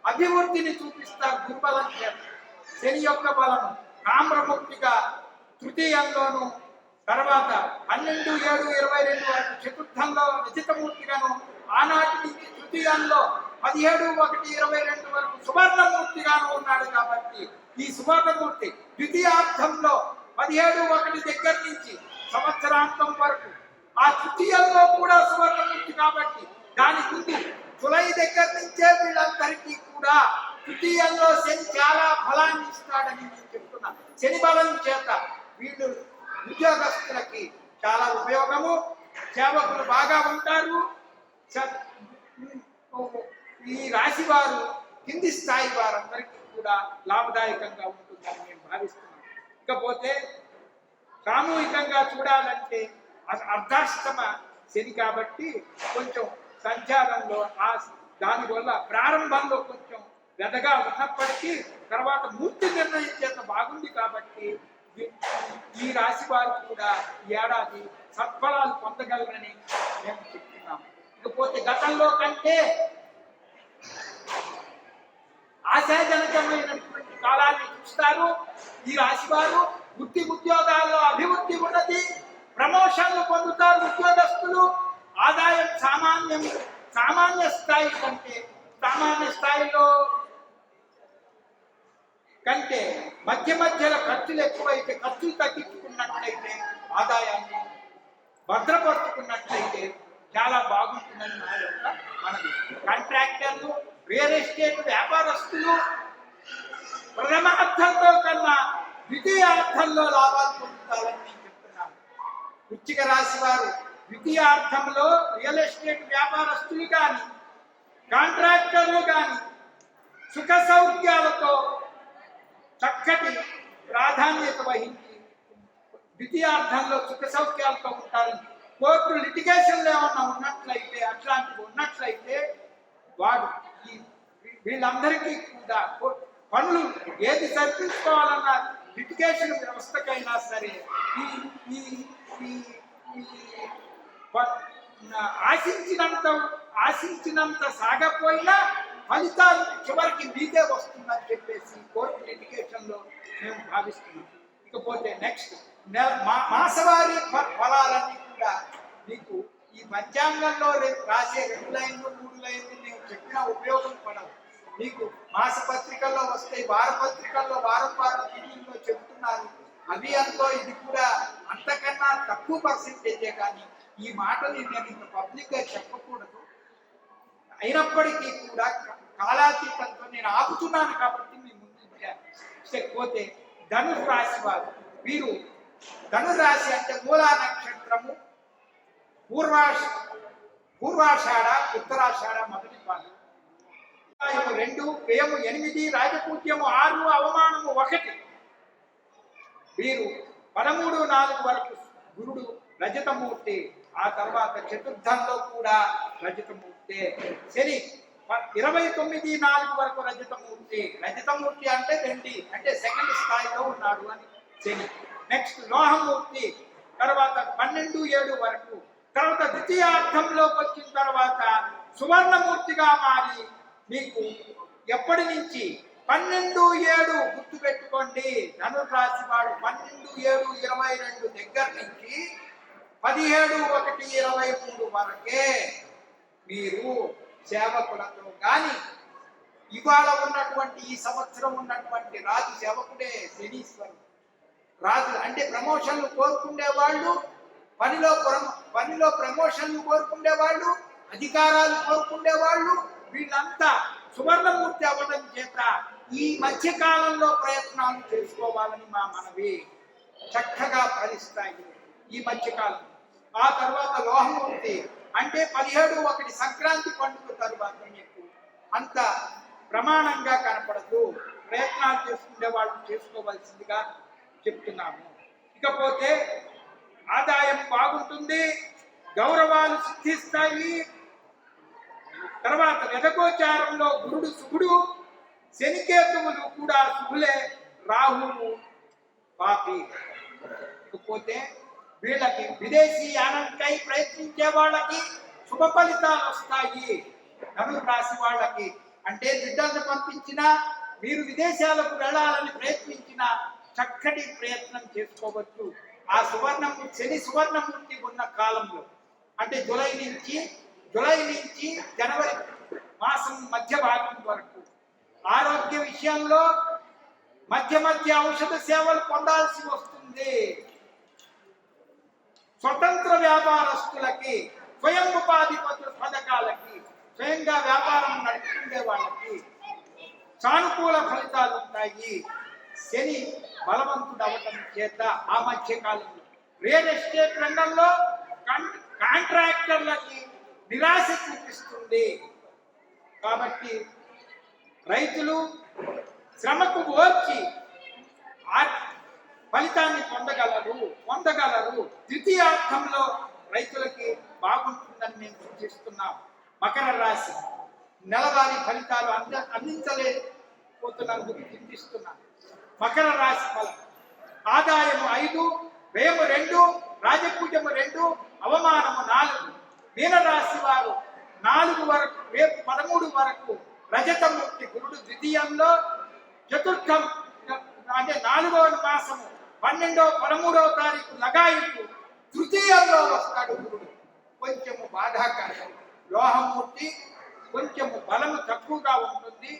అభివృద్ధిని చూపిస్తారు గురుబలం చేత. శని యొక్క బలము తామ్రముక్తిగా తృతీయంలోను, తర్వాత 12/7/22 వరకు చతుర్థంలో రజితమూర్తిగాను, ఆనాటి నుంచి తృతీయంలో 17/1/22 వరకు సువర్ణమూర్తిగాను ఉన్నాడు. కాబట్టి ఈ సువర్ణమూర్తి ద్వితీయార్థంలో 17/1 దగ్గర నుంచి సంవత్సరాంతం వరకు ఆ తృతీయంలో కూడా సువర్ణమూర్తి కాబట్టి దాని ముందు జులై దగ్గర నుంచే వీళ్ళందరికీ కూడా తృతీయంలో శని చాలా ఫలాన్ని ఇస్తాడని నేను చెప్తున్నా. శని బలం చేత వీళ్ళు ఉద్యోగస్తులకి చాలా ఉపయోగము, సేవకులు బాగా ఉంటారు. ఈ రాశి వారు కింది స్థాయి వారందరికీ కూడా లాభదాయకంగా ఉంటుందని నేను భావిస్తున్నాను. ఇకపోతే సామూహికంగా చూడాలంటే అర్ధాష్టమ శని కాబట్టి కొంచెం సంచారంలో దానివల్ల ప్రారంభంలో కొంచెం వెదగా ఉన్నప్పటికీ తర్వాత మూర్తి నిర్ణయం చేత బాగుంది కాబట్టి ఈ రాశి వారు కూడా ఈ ఏడాది సత్ఫలాలు పొందగలరని మేము చెప్తున్నాము. ఇకపోతే గతంలో కంటే ఆశాజనకమైనటువంటి కాలాన్ని చూస్తారు. ఈ రాశి వారు వృత్తి ఉద్యోగాల్లో అభివృద్ధి ఉన్నది, ప్రమోషన్లు పొందుతారు ఉద్యోగస్తులు. ఆదాయం సామాన్య స్థాయి కంటే మధ్యలో ఖర్చులు ఎక్కువైతే ఖర్చులు తగ్గించుకున్నట్లయితే ఆదాయాన్ని భద్రపరుచుకున్నట్లయితే చాలా బాగుంటుందని నా యొక్క మనవి. కాంట్రాక్టర్లు, రియల్ ఎస్టేట్ వ్యాపారస్తులు ప్రథమార్థంలో కన్నా ద్వితీయార్థంలో లాభాలు పొందుతారని నేను చెప్తున్నాను. వృశ్చిక రాశి వారు ద్వితీయార్థంలో రియల్ ఎస్టేట్ వ్యాపారస్తులు కానీ కాంట్రాక్టర్లు కానీ సుఖ సౌఖ్యాలతో చక్కటి ప్రాధాన్యత వహించి ద్వితీయార్థంలో సుఖ సౌఖ్యాలతో ఉంటారని. కోర్టు లిటిగేషన్లు ఏమన్నా ఉన్నట్లయితే వాడు వీళ్ళందరికీ కూడా పనులు ఏది సరిపించుకోవాలన్నా లిటిగేషన్ వ్యవస్థకైనా సరే ఆశించినంత సాగపోయినా ఫలితాలు చివరికి మీదే వస్తుందని చెప్పేసి కోర్టు లిటిగేషన్లో మేము భావిస్తున్నాం. ఇకపోతే నెక్స్ట్ మాసవారీ ఫలాలన్నీ కూడా మీకు ఈ పంచాంగంలో రాసే 2 లైన్లు 3 లైన్లు నేను చెప్పిన ఉపయోగం పడవు. మీకు మాస పత్రికల్లో వస్తాయి, వార పత్రికల్లో వారం టీవీలో చెప్తున్నారు. అవి అంతో ఇది కూడా అంతకన్నా తక్కువ పర్సెంటేజే. కానీ ఈ మాటని నేను ఇంత పబ్లిక్గా చెప్పకూడదు. అయినప్పటికీ కూడా కాలాతీతంతో నేను ఆపుతున్నాను కాబట్టి మీ ముందు పోతే ధనుసు రాశి వారు, వీరు ధనురాశి అంటే మూలా నక్షత్రము, పూర్వాషాఢ ఉత్తరాషాఢ మొదటి పాదం, 2 వ్యయము 8 రాజపూజ్యము 6 అవమానము 1. వీరు 13-4 వరకు గురుడు రజతమూర్తి, ఆ తర్వాత చతుర్థంలో కూడా రజతమూర్తి. శని 29-4 వరకు రజతమూర్తి. రజతమూర్తి అంటే వెండి, అంటే సెకండ్ స్థాయిలో ఉన్నాడు అని శని. నెక్స్ట్ లోహమూర్తి తర్వాత 12-7 వరకు. తర్వాత ద్వితీయార్థంలోకి వచ్చిన తర్వాత సువర్ణమూర్తిగా మారి మీకు ఎప్పటి నుంచి 12-7 గుర్తు పెట్టుకోండి. ధనురాశి వాడు 12-7-22 దగ్గర నుంచి 17-1-23 వరకే మీరు సేవకులతో కానీ, ఇవాళ ఉన్నటువంటి ఈ సంవత్సరం ఉన్నటువంటి రాజు సేవకుడే శనీశ్వరుడు. రాజు అంటే ప్రమోషన్లు కోరుకునే వాళ్ళు, పనిలో ప్రమోషన్లు కోరుకునే వాళ్ళు, అధికారాలు కోరుకునే వాళ్ళు, వీళ్ళంతా సువర్ణమూర్తి అవ్వడం చేత ఈ మధ్య కాలంలో ప్రయత్నాలు చేసుకోవాలని మా మనవి. చక్కగా ఫలిస్తాయి ఈ మధ్యకాలం. ఆ తర్వాత లోహమూర్తి అంటే 17-1 సంక్రాంతి పండుగ తరువాత మీకు అంత ప్రమాణంగా కనపడదు. ప్రయత్నాలు చేసుకునే వాళ్ళు చేసుకోవాల్సిందిగా చెప్తున్నాము. ఇకపోతే ఆదాయం బాగుంటుంది, గౌరవాలు సిద్ధిస్తాయి. తర్వాత వ్యధగోచారంలో గురుడు శుభుడు, శనికేతువులు కూడా శుభులే, రాహువు పాపి. ఇకపోతే వీళ్ళకి విదేశీ యానంకై ప్రయత్నించే వాళ్ళకి శుభ ఫలితాలు వస్తాయి. ధను రాశి వాళ్ళకి అంటే బిడ్డలను పంపించినా, మీరు విదేశాలకు వెళ్ళాలని ప్రయత్నించినా చక్కటి ప్రయత్నం చేసుకోవచ్చు. ఆ శని సువర్ణమూర్తి ఉన్న కాలంలో అంటే జూలై నుంచి జనవరి మాసం మధ్య భాగం వరకు ఆరోగ్య విషయంలో మధ్య ఔషధ సేవలు పొందాల్సి వస్తుంది. స్వతంత్ర వ్యాపారస్తులకి, స్వయం ఉపాధి పథకాలకి, స్వయంగా వ్యాపారం నడుపుకునే వాళ్ళకి సానుకూల ఫలితాలు ఉంటాయి. శని బలవంతుడు అవ్వటం చేత ఆ మధ్య కాలంలో రియల్ ఎస్టేట్ రంగంలో కాంట్రాక్టర్లకి నిరాశ చూపిస్తుంది. కాబట్టి రైతులు శ్రమకు ఓర్చి ఫలితాన్ని పొందగలరు. ద్వితీయార్థంలో రైతులకి బాగుంటుందని మేము సూచిస్తున్నాం. మకర రాశి నెలవారీ ఫలితాలు అందించలేకపోతున్నందుకు చింతిస్తున్నాం. మకర రాశి ఫలం ఆదాయము 5, వ్యయము 2, రాజపూజ్యము 2, అవమానము 4. మీనరాశి వారు 4 వరకు, రేపు 13 వరకు రజతమూర్తి గురుడు ద్వితీయంలో, చతుర్థం అంటే 4వ మాసము 12-13వ తారీఖు లగాయికు తృతీయంలో వస్తాడు గురుడు. కొంచెము బాధాకరం. లోహమూర్తి కొంచెము బలము తక్కువగా ఉంటుంది.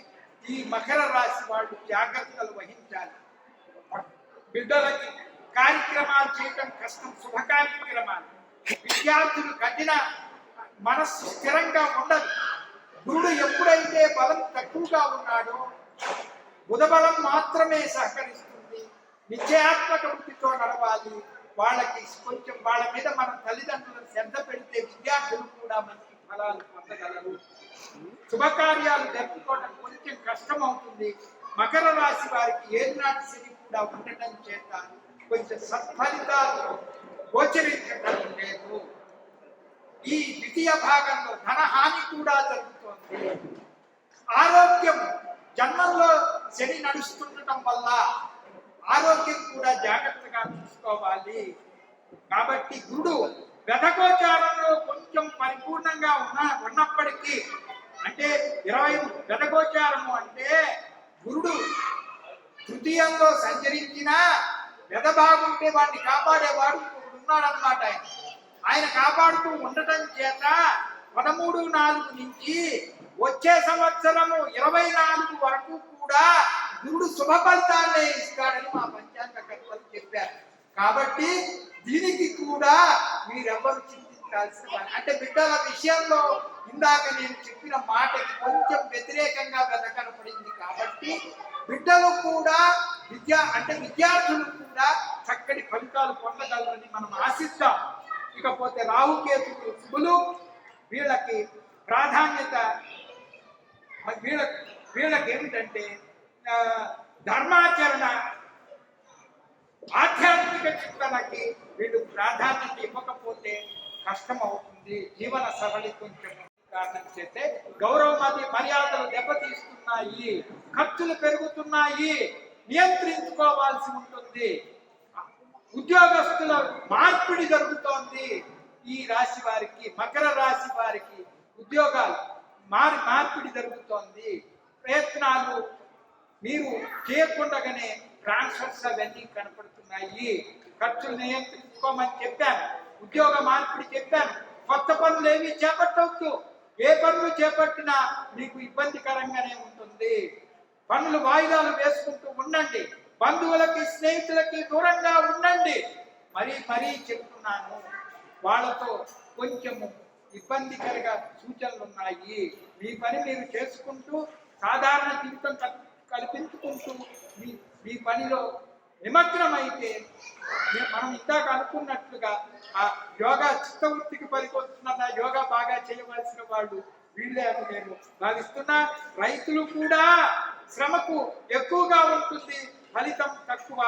ఈ మకర రాశి వాళ్ళు జాగ్రత్తలు వహించాలి. బిడ్డలకి కార్యక్రమాలు చేయటం కష్టం, శుభ కార్యక్రమాలు. విద్యార్థులు కఠిన మనస్సు స్థిరంగా ఉండదు. గురుడు ఎప్పుడైతే బలం తక్కువగా ఉన్నాడో బుధ బలం మాత్రమే సహకరిస్తుంది. నిశ్చయాత్మక వృత్తితో నడవాలి. వాళ్ళకి కొంచెం వాళ్ళ మీద మనం తల్లిదండ్రులను శ్రద్ధ పెడితే విద్యార్థులు కూడా మంచి ఫలాలు పొందగలరు. శుభకార్యాలు జరుపుకోవడం కొంచెం కష్టం అవుతుంది. మకర రాశి వారికి ఏనాటి శని కూడా ఉండటం చేత కొంచెం సత్ఫలితాలు గోచరించడం లేదు. ఈ ద్వితీయ భాగంలో ధనహాని కూడా జరుగుతోంది. ఆరోగ్యం జన్మంలో శని నడుస్తుండటం వల్ల ఆరోగ్యం కూడా జాగ్రత్తగా చూసుకోవాలి. కాబట్టి గురుడు వ్యధగోచారంలో కొంచెం పరిపూర్ణంగా ఉన్నప్పటికీ, అంటే 20 వ్యధగోచారము అంటే గురుడు తృతీయంలో సంచరించినా వ్యధ బాగుంటే వాడిని కాపాడేవాడు ఉన్నాడన్నమాట. ఆయన కాపాడుతూ ఉండటం చేత 13-4 నుంచి వచ్చే సంవత్సరము 24 వరకు కూడా గురుడు శుభ ఫలితాలనే ఇస్తాడని మా పంచాంగకర్తలు చెప్పారు. కాబట్టి దీనికి కూడా మీరెవ్వరు చింతించాల్సిన పని. అంటే బిడ్డల విషయంలో ఇందాక నేను చెప్పిన మాటకి కొంచెం వ్యతిరేకంగా కనపడింది. కాబట్టి బిడ్డలు కూడా విద్యార్థులు కూడా చక్కటి ఫలితాలు పొందగలరని మనం ఆశిద్దాం. ఇకపోతే రాహుకేతులు శుభులు, వీళ్ళకి ప్రాధాన్యత వీళ్ళకి ఏమిటంటే ధర్మాచరణ, ఆధ్యాత్మిక చింతనకి వీళ్ళు ప్రాధాన్యత ఇవ్వకపోతే కష్టం అవుతుంది. జీవన సరళి కొంచెం కారణం చేస్తే గౌరవ మర్యాదలు దెబ్బతీస్తున్నాయి, ఖర్చులు పెరుగుతున్నాయి, నియంత్రించుకోవాల్సి ఉంటుంది. ఉద్యోగస్తుల మార్పిడి జరుగుతోంది. ఈ రాశి వారికి, మకర రాశి వారికి ఉద్యోగాలు మార్పిడి జరుగుతోంది. ప్రయత్నాలు మీరు చేయకుండానే ట్రాన్స్ఫర్స్ అవన్నీ కనపడుతున్నాయి. ఖర్చులు నియంత్రించుకోమని చెప్పాను, ఉద్యోగ మార్పిడి చెప్పాను. కొత్త పనులు ఏవి చేపట్టవద్దు. ఏ పనులు చేపట్టినా మీకు ఇబ్బందికరంగానే ఉంటుంది. పనులు వాయిదాలు వేసుకుంటూ ఉండండి. బంధువులకి స్నేహితులకి దూరంగా ఉండండి. మరీ చెప్తున్నాను, వాళ్ళతో కొంచెము ఇబ్బందికరంగా సూచనలు ఉన్నాయి. మీ పని మీరు చేసుకుంటూ సాధారణ జీవితం కల్పించుకుంటూ మీ పనిలో నిమగ్నమైతే మనం ఇందాక అనుకున్నట్లుగా ఆ యోగా చిత్తవృత్తికి పనికొస్తున్న యోగా బాగా చేయవలసిన వాళ్ళు వీళ్ళే అని నేను భావిస్తున్నా. రైతులు కూడా శ్రమకు ఎక్కువగా ఉంటుంది, ఫలితం తక్కువ.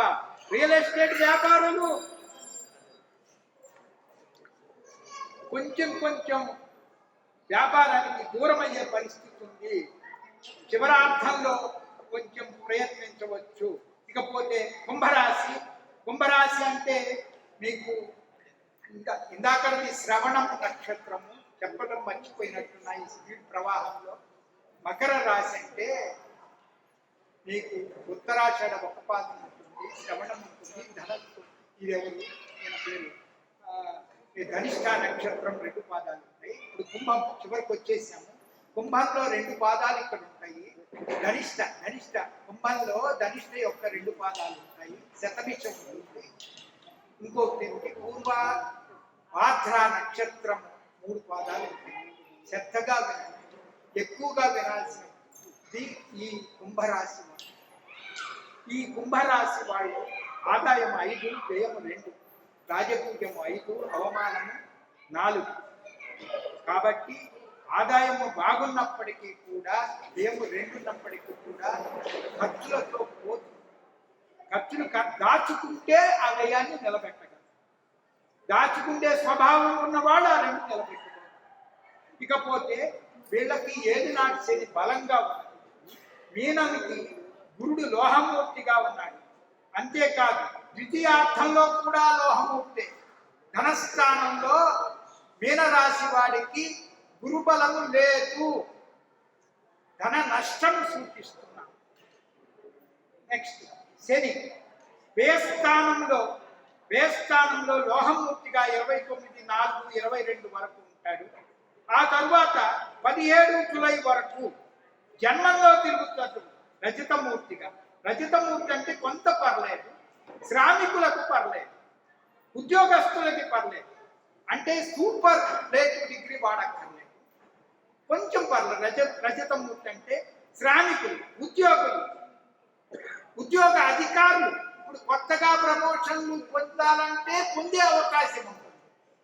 రియల్ ఎస్టేట్ వ్యాపారులు కొంచెం వ్యాపారానికి దూరం అయ్యే పరిస్థితి ఉంది. చివరార్థంలో కొంచెం ప్రయత్నించవచ్చు. ఇకపోతే కుంభరాశి అంటే మీకు ఇందాకటి శ్రవణం నక్షత్రము చెప్పడం మర్చిపోయినట్టున్న ఈ స్పీడ్ ప్రవాహంలో. మకర రాశి అంటే మీకు ఉత్తరాషాఢ ఒక పాదం ఉంటుంది, శ్రవణం ఉంటుంది, ధనస్సు ఇదెవరు ఈయన పేరు ధనిష్ట నక్షత్రం 2 పాదాలు ఉంటాయి. ఇప్పుడు కుంభం చివరికి వచ్చేసాము. కుంభంలో 2 పాదాలు ఇక్కడ ఉంటాయి. ధనిష్ట కుంభంలో ధనిష్ట యొక్క 2 పాదాలు ఉంటాయి. శతభిషం ఉంటుంది. ఇంకొకటి పూర్వ ఆధ్ర నక్షత్రం 3 పాదాలు ఉంటాయి. శ్రద్ధగా వినాలి, ఎక్కువగా వినాల్సింది ఈ కుంభరాశి వాళ్ళు. ఈ కుంభరాశి వాళ్ళు ఆదాయం 5, వ్యయం 2, రాజపూజ్యం 5, అవమానము 4. కాబట్టి ఆదాయము బాగున్నప్పటికీ కూడా, వ్యయము 2 ఉన్నప్పటికీ కూడా ఖర్చులతో పోతుంది. ఖర్చులు దాచుకుంటే ఆ వ్యయాన్ని నిలబెట్టగలరు. దాచుకుంటే స్వభావం ఉన్నవాడు ఆ 2 నిలబెట్టగలరు. ఇకపోతే వీళ్ళకి ఏది నాటి శని బలంగా ఉన్నది. మీనానికి గురుడు లోహమూర్తిగా ఉన్నాడు. అంతేకాదు ద్వితీయార్థంలో కూడా లోహమూర్తే. ధనస్థానంలో మీనరాశి వాడికి గురుబలము లేదు, ధన నష్టం సూచిస్తున్నా. నెక్స్ట్ శని వ్యయస్థానంలో లోహమూర్తిగా 29/4/22 వరకు ఉంటాడు. ఆ తరువాత 17 జూలై వరకు జన్మంలో తిరుగుతాడు రజతమూర్తిగా. రజతమూర్తి అంటే కొంత పర్లేదు, శ్రామికులకు పర్లేదు, ఉద్యోగస్తులకి పర్లేదు. అంటే సూపర్ లేటివ్ డిగ్రీ వాడక్కర్లేదు, కొంచెం పర్లేదు. రజతమూర్తి అంటే శ్రామికులు, ఉద్యోగ అధికారులు. ఇప్పుడు కొత్తగా ప్రమోషన్లు పొందాలంటే పొందే అవకాశం ఉంటుంది,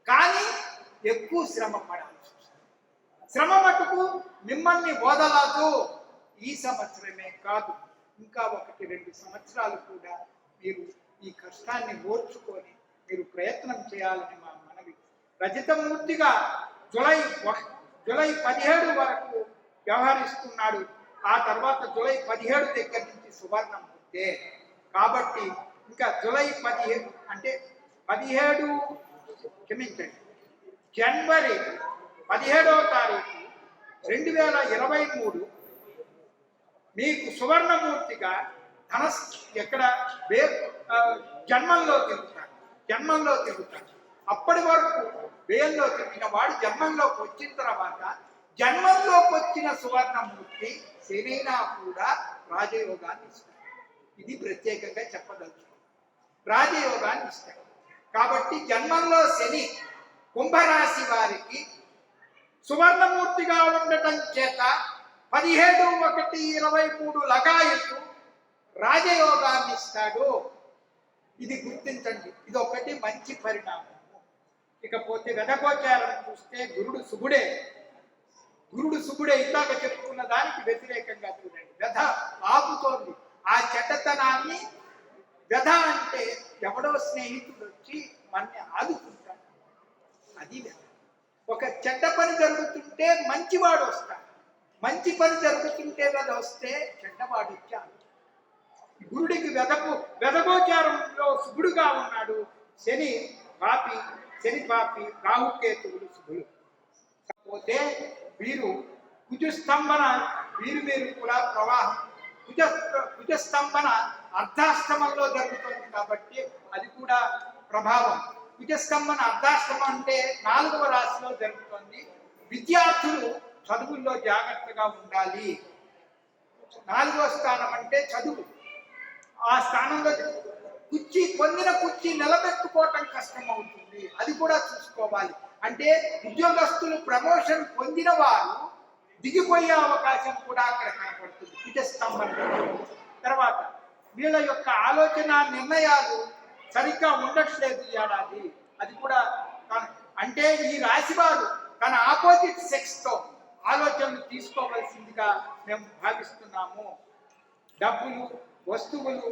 కానీ ఎక్కువ శ్రమ పడాల్సి వస్తుంది. శ్రమ మటుకు మిమ్మల్ని వదలదు. ఈ సంవత్సరమే కాదు, ఇంకా 1-2 సంవత్సరాలు కూడా మీరు ఈ కష్టాన్ని ఓర్చుకొని మీరు ప్రయత్నం చేయాలని మా మనవి. రజతమూర్తిగా జూలై 17 వరకు వ్యవహరిస్తున్నాడు. ఆ తర్వాత జూలై 17 దగ్గర నుంచి సువర్ణమూర్తే. కాబట్టి ఇంకా జూలై 17 అంటే 17 క్షమించండి, జనవరి 17వ తారీఖు 2023 మీకు సువర్ణమూర్తిగా ఎక్కడ జన్మంలో తిరుగుతాడు. అప్పటి వరకు వ్యయంలో తిరిగిన వాడు జన్మంలోకి వచ్చిన తర్వాత, జన్మంలోకి వచ్చిన సువర్ణమూర్తి శనైనా కూడా రాజయోగాన్ని ఇస్తాడు. ఇది ప్రత్యేకంగా చెప్పదలుచుకో, రాజయోగాన్ని ఇస్తాడు. కాబట్టి జన్మంలో శని కుంభరాశి వారికి సువర్ణమూర్తిగా ఉండటం చేత 17/1/23 లగాయత్తు రాజయోగాన్ని ఇస్తాడు. ఇది గుర్తించండి, ఇది ఒకటి మంచి పరిణామం. ఇకపోతే వెదగోచారం చూస్తే గురుడు శుభుడే ఇందాక చెప్పుకున్న దానికి వ్యతిరేకంగా చూడండి. వ్యధ ఆపుతోంది ఆ చెడ్డతనాన్ని. వ్యధ అంటే ఎవడో స్నేహితుడు వచ్చి మనని ఆదుకుంటాడు, అది వ్యధ. ఒక చెడ్డ పని జరుగుతుంటే మంచివాడు వస్తాడు, మంచి పని జరుగుతుంటే వ్యధ వస్తే చెడ్డవాడు వచ్చాడు. గురుడికి వెదగోచారంలో శుభుడుగా ఉన్నాడు. శని పాపి రాహుకేతువులు శుభులు. కాకపోతే వీరు కుజస్తంభన వీరు కూడా ప్రవాహం కుజస్తంభన అర్ధాష్టమంలో జరుగుతుంది కాబట్టి అది కూడా ప్రభావం. కుజస్తంభన అర్ధాష్టమం అంటే 4వ రాశిలో జరుగుతుంది. విద్యార్థులు చదువుల్లో జాగ్రత్తగా ఉండాలి. 4వ స్థానం అంటే చదువు. ఆ స్థానంలో పొందిన కుర్చీ నిలబెట్టుకోవటం కష్టం అవుతుంది, అది కూడా చూసుకోవాలి. అంటే ఉద్యోగస్తులు ప్రమోషన్ పొందిన వారు దిగిపోయే అవకాశం కూడా అక్కడ కనపడుతుంది కుజస్తంభంలో. తర్వాత వీళ్ళ యొక్క ఆలోచన నిర్ణయాలు సరిగ్గా ఉండట్లేదు ఈ ఏడాది, అది కూడా. అంటే ఈ రాశి వారు తన ఆపోజిట్ సెక్స్ తో ఆలోచనలు తీసుకోవలసిందిగా మేము భావిస్తున్నాము. డబ్బులు వస్తువులు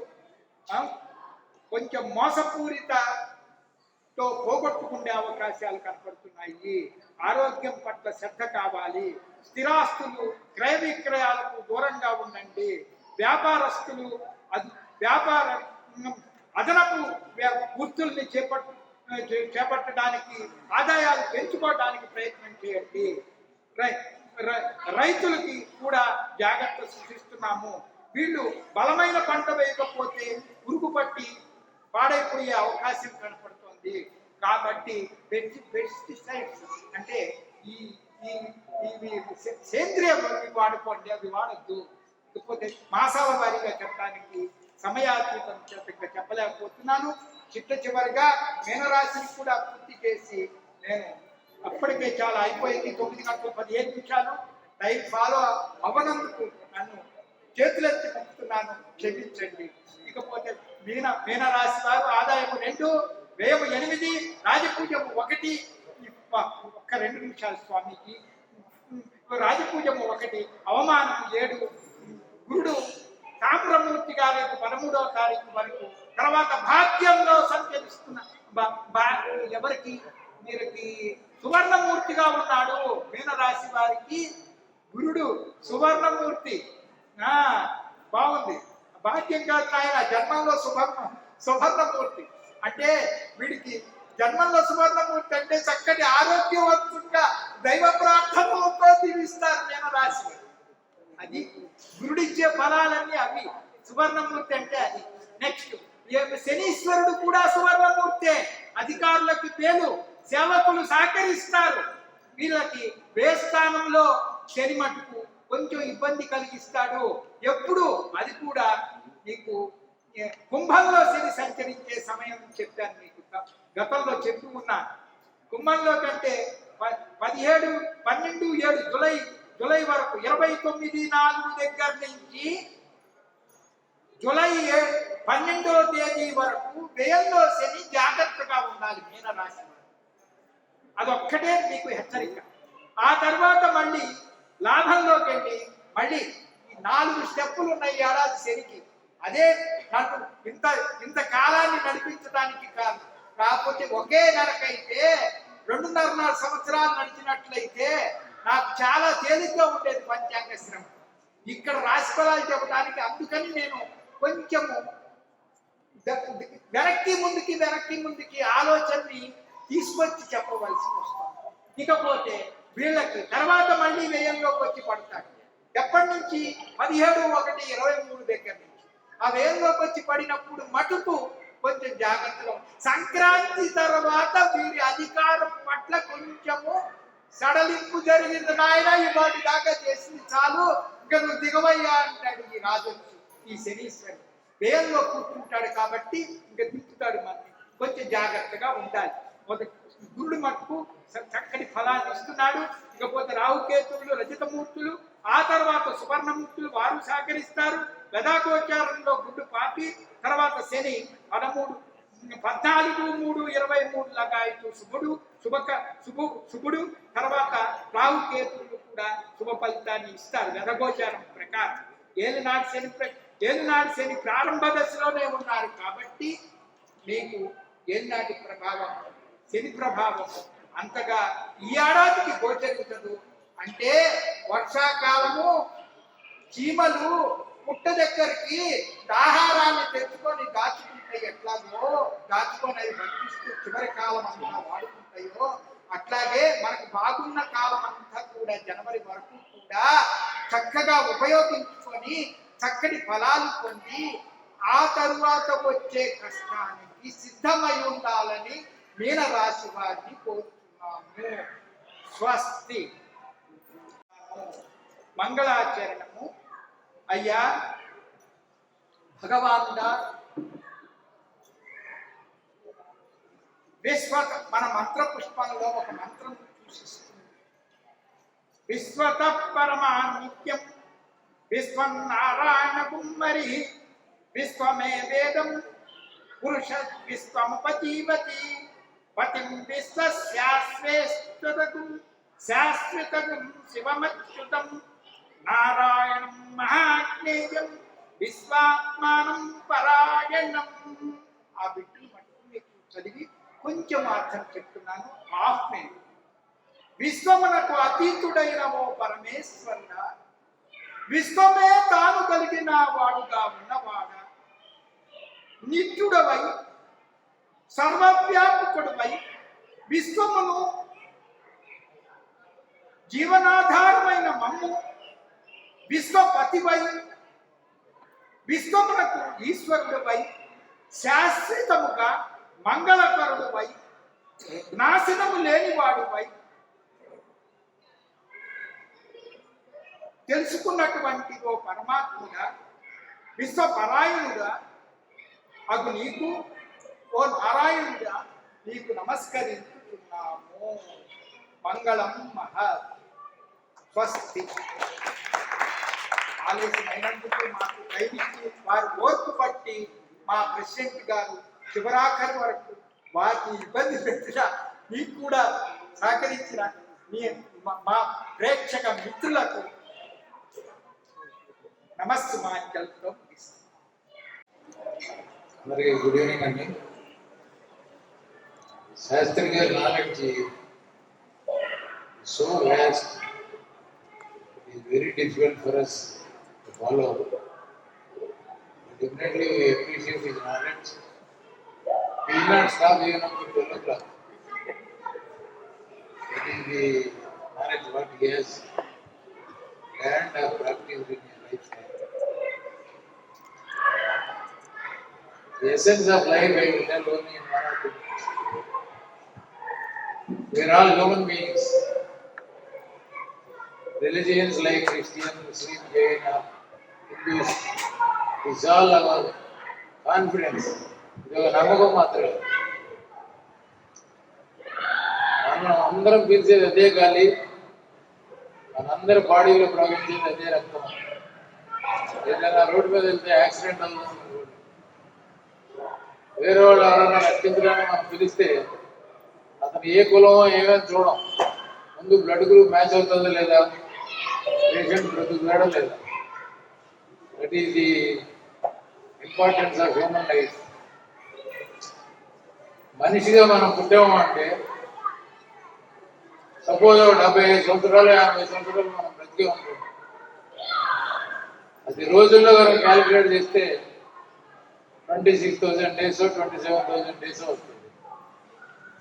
కొంచెం మోసపూరితతో పోగొట్టుకునే అవకాశాలు కనపడుతున్నాయి. ఆరోగ్యం పట్ల శ్రద్ధ కావాలి. స్థిరాస్తులు క్రయ విక్రయాలకు దూరంగా ఉండండి. వ్యాపారస్తులు అదనపు వృత్తుల్ని చేపట్టడానికి, ఆదాయాలు పెంచుకోవడానికి ప్రయత్నం చేయండి. రైతులకి కూడా జాగ్రత్త సూచిస్తున్నాము. వీళ్ళు బలమైన పంట వేయకపోతే పురుగు పట్టి పాడైపోయే అవకాశం కనపడుతుంది. కాబట్టి పెస్టిసైడ్స్ అంటే ఈ సేంద్రియ వాడుకోండి, అవి వాడద్దు. ఇకపోతే మాసాల వారీగా చెప్పడానికి సమయాతీతం చేత చెప్పలేకపోతున్నాను. చివరిగా మీనరాశిని కూడా పూర్తి చేసి నేను అప్పటికే చాలా అయిపోయింది. 9:15 టైం ఫాలో అవ్వనందుకు నన్ను చేతులెత్తి పంపుతున్నాను, క్షమించండి. ఇకపోతే మీనరాశి వారు ఆదాయం 2, వ్యయం 8, రాజపూజము 1. ఒక్క 2 నిమిషాలు స్వామికి. రాజపూజము 1, అవమానం 7. గురుడు తామ్రమూర్తిగా రేపు 13వ తారీఖు వరకు, తర్వాత భాగ్యంలో సంచరిస్తున్న ఎవరికి వీరికి సువర్ణమూర్తిగా ఉన్నాడు. మీనరాశి వారికి గురుడు సువర్ణమూర్తి. బాగుంది. భాగ్యం కాదు ఆయన, జన్మంలో సువర్ణమూర్తి అంటే వీడికి జన్మంలో సువర్ణమూర్తి అంటే చక్కటి ఆరోగ్యవంతంగా దైవ ప్రార్థనలతో దీవిస్తారు మీనరాశి. అది గురుడిచ్చే ఫలాలన్నీ అవి. సువర్ణమూర్తి అంటే అది. నెక్స్ట్ శనీశ్వరుడు కూడా సువర్ణమూర్తే. అధికారులకు పేలు, సేవకులు సహకరిస్తారు. వీళ్ళకి వేస్థానంలో శని మటుకు కొంచెం ఇబ్బంది కలిగిస్తాడు ఎప్పుడు. అది కూడా మీకు కుంభంలో శని సంచరించే సమయం చెప్పాను మీకు, గతంలో చెప్పి ఉన్నాను. కుంభంలో కంటే 17-12 జూలై వరకు 29/4 దగ్గర నుంచి జూలై 12వ తేదీ వరకు వ్యయంలో శని జాగ్రత్తగా ఉండాలి మీనరాశి. అదొక్కటే మీకు హెచ్చరిక. ఆ తర్వాత మళ్ళీ లాభంలోకి వెళ్ళి మళ్ళీ 4 స్టెప్పులు ఉన్నాయి ఏడాది శనికి. అదే నన్ను ఇంత కాలాన్ని నడిపించడానికి కాదు. కాకపోతే ఒకే నరకైతే 2.5 సంవత్సరాలు నడిచినట్లయితే నాకు చాలా తేలిగ్గా ఉండేది పంచాంగ శ్రమ. ఇక్కడ రాశి ఫలాలు చెప్పడానికి అందుకని నేను కొంచెము వెనక్కి ముందుకి ఆలోచనని తీసుకొచ్చి చెప్పవలసి వస్తుంది. ఇకపోతే వీళ్ళకి తర్వాత మళ్ళీ వ్యయంలోకి వచ్చి పడతాడు. ఎప్పటి నుంచి? 17/1/23 దగ్గర నుంచి. ఆ వ్యయంలోకి వచ్చి పడినప్పుడు మటుకు కొంచెం జాగ్రత్తగా. సంక్రాంతి తర్వాత వీరి అధికారం పట్ల కొంచెము సడలింపు జరిగింది. నాయన ఇవాటి దాకా చేసింది చాలు, ఇంకా నువ్వు దిగవయ్యా అంటాడు ఈ రాజు. ఈ శనీశ్వరుడు వ్యయంలో కూర్చుంటాడు కాబట్టి ఇంకా దింపుతాడు. మనకి కొంచెం జాగ్రత్తగా ఉండాలి. గురుడు మటుకు చక్కటి ఫలాన్ని ఇస్తున్నాడు. ఇకపోతే రాహుకేతువులు రజతమూర్తులు, ఆ తర్వాత సువర్ణమూర్తులు వారు సహకరిస్తారు. గదాగోచారంలో గుడ్డు పాపి, తర్వాత శని 14-3-23 లగాయతు శుభుడు, తర్వాత రాహుకేతువులు కూడా శుభ ఫలితాన్ని ఇస్తారు గదగోచారం ప్రకారం. ఏలినాటి శని ప్రారంభ దశలోనే ఉన్నారు కాబట్టి మీకు ఏలినాటి ప్రభావం, శని ప్రభావం అంతగా ఈ ఏడాదికి గోచరించదు. అంటే వర్షాకాలము చీమలు పుట్ట దగ్గరికి ఆహారాన్ని తెచ్చుకొని దాచుకుంటే ఎట్లాగో దాచుకొని అవి భక్షిస్తూ చివరి కాలం అంతా వాడుకుంటాయో, అట్లాగే మనకు బాగున్న కాలం అంతా కూడా జనవరి వరకు కూడా చక్కగా ఉపయోగించుకొని చక్కటి ఫలాలు పొంది ఆ తరువాత వచ్చే కష్టానికి సిద్ధమై ఉండాలని మీనరాశి వారిని కోరుతున్నాము. స్వస్తి. మంగళాచరణము. అయ్యా భగవానుడా, మన మంత్ర పుష్పంలో ఒక మంత్రం సూచిస్తుంది. విశ్వత పరమానిత్యం విశ్వం నారాయణ గుమ్మరి విశ్వమే వేదం పురుష విశ్వముపజీవతి పతిం విశ్వశాశ్వతం శివమచ్యుతం నారాయణం మహాజ్ఞేయం విశ్వాత్మానం పరాయణం. ఆ బిడ్డలు మటుకు మీకు చదివి కొంచెం అర్థం చెప్తున్నాను. Half minute. విశ్వమునకు అతీతుడైన ఓ పరమేశ్వరుడా, విశ్వమే తాను కలిగిన వాడుగా ఉన్నవాడా, నిత్యుడవై సర్వవ్యాపకుడవై విశ్వమును జీవనాధారమైన మమ్ము విశ్వపతివై విశ్వమునకు ఈశ్వరుడువై శాశ్వతముగా మంగళకరుడువై నాశనము లేనివాడువై తెలుసుకున్నటువంటి ఓ పరమాత్ముడా, విశ్వపరాయణుడా అగు నీకు, ఓ నారాయణుడా నీకు నమస్కరించుతున్నాము. మంగళం మహత్. స్వస్తి. ఆలస్యమైనందుకు మాకు దయచేసి వారి ఓర్పు పట్టి మా ప్రెసిడెంట్ గారు శివరాఖరి వరకు వారిని ఇబ్బంది పెట్టిన మీకు కూడా సహకరించిన మా ప్రేక్షక మిత్రులకు నమస్సుమాంజలితో అందరికీ గుడ్ ఈవినింగ్ అండి. శాస్త్రి గారి knowledge so vast, it is very difficult for us to follow. Definitely we appreciate his knowledge. He will not stop even up to 12 o'clock. That is the knowledge what he has learned or practiced in his lifetime. The essence of life I will tell only in 1 or 2 minutes. We are all human beings. Religions like Christian, Muslim, Jain, Hindus, it's all our confidence. ఇది ఒక నమ్మకం మాత్రమే. మనం అందరం పీల్చేది అదే గాలి, మనందరి బాడీలో ప్రవహించేది అదే రక్తం. ఏదైనా రోడ్డు మీద వెళ్తే యాక్సిడెంట్ అవుతుంది, వేరే వాళ్ళు ఎవరైనా రక్షించడానికి మనం పిలిస్తే అతను ఏ కులమో ఏమేమి చూడం, ముందు బ్లడ్ గ్రూప్ మ్యాచ్ అవుతుందో లేదా, పేషెంట్ బ్రతుకుతాడో లేదా. That is the importance of human life. మనిషిగా మనం పుట్టాము అంటే సపోజ్ 75 సంవత్సరాలు 50 సంవత్సరాలు మనం బ్రతికే ఉంటాం. అది రోజుల్లో కనుక క్యాలిక్యులేట్ చేస్తే 26,000 days 27,000 days వస్తుంది.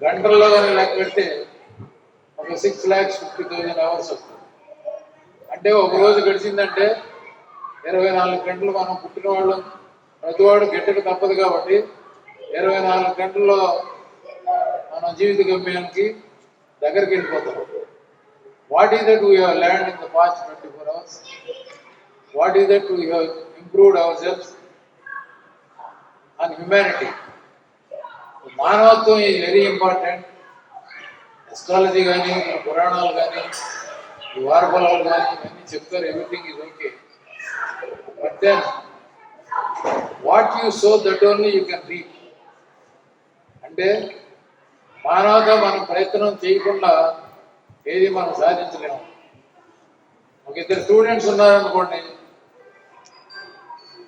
గంటల్లో కనుక లెక్క పెడితే ఒక 6,50,000 hours వస్తుంది. అంటే ఒక రోజు గడిచిందంటే 24 గంటలు మనం పుట్టిన వాళ్ళం, ప్రతివాడు గంటకు తప్పదు కాబట్టి 24 గంటల్లో మన జీవిత గమ్యానికి దగ్గరికి వెళ్ళిపోతాం. What is that we have learned in the past 24 hours? What is that we have improved our selfs on humanity? మానవత్వం ఈజ్ వెరీ ఇంపార్టెంట్. ఎస్ట్రాలజీ కానీ పురాణాలు కానీ ఈ వార పొలాలు కానీ ఇవన్నీ చెప్తారు, everything is okay. But then what you sow that only you can reap. అంటే మానవత మనం ప్రయత్నం చేయకుండా ఏది మనం సాధించలేము. ఒక ఇద్దరు స్టూడెంట్స్ ఉన్నారనుకోండి,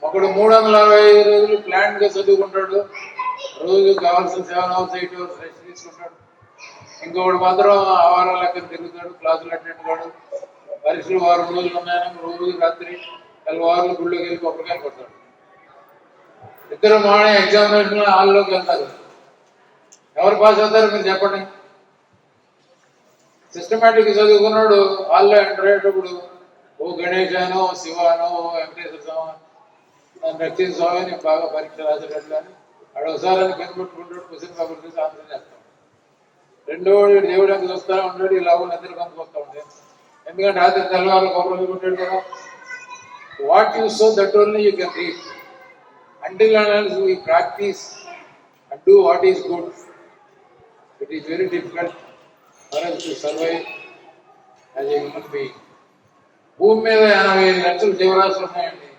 ఒకడు 365 రోజులు ప్లాన్గా చదువుకుంటాడు, రోజు కావాల్సిన 7 అవర్స్ 8 అవర్స్ రెస్ట్ తీసుకుంటాడు. ఇంకొకడు మాత్రం ఆవారాల లెక్కన తిరుగుతాడు, క్లాసులు అటెండ్ కాడు, పరీక్షలు 6 రోజులు ఉన్నాయని రోజు రాత్రి తెల్లవారులు గుళ్ళోకి వెళ్ళి కొబ్బరికాయలు కొడతాడు. ఇద్దరు మార్నింగ్ ఎగ్జామినేషన్ హాల్లోకి వెళ్తారు. ఎవరు పాస్ అవుతారు మీరు చెప్పండి? సిస్టమేటిక్ చదువుకున్నాడు హాల్లో ఎంటర్ అయ్యేటప్పుడు ఓ గణేశానో, శివానో, వెంకటేశ్వర స్వామి, నరసింహ స్వామి నేను బాగా పరీక్ష రాసేటట్టు కానీ ఒకసారి కనిపెట్టుకుంటాడు, క్వశ్చన్ పేపర్ చూసి ఆన్సర్ చేస్తాడు. రెండో దేవుడు ఎంత చూస్తూ ఉంటాడు, ఈ లాభం నిద్ర కనుకొస్తూ ఉంటాయి. ఎందుకంటే రాత్రి తెల్లవారు కొబ్బరి కొట్టాడు కదా. What you sow that only you can read. Until unless we practice and do what is good, it is very difficult for us to survive as a human being. భూమి మీద 85 లక్షల జీవరాశులు ఉన్నాయండి.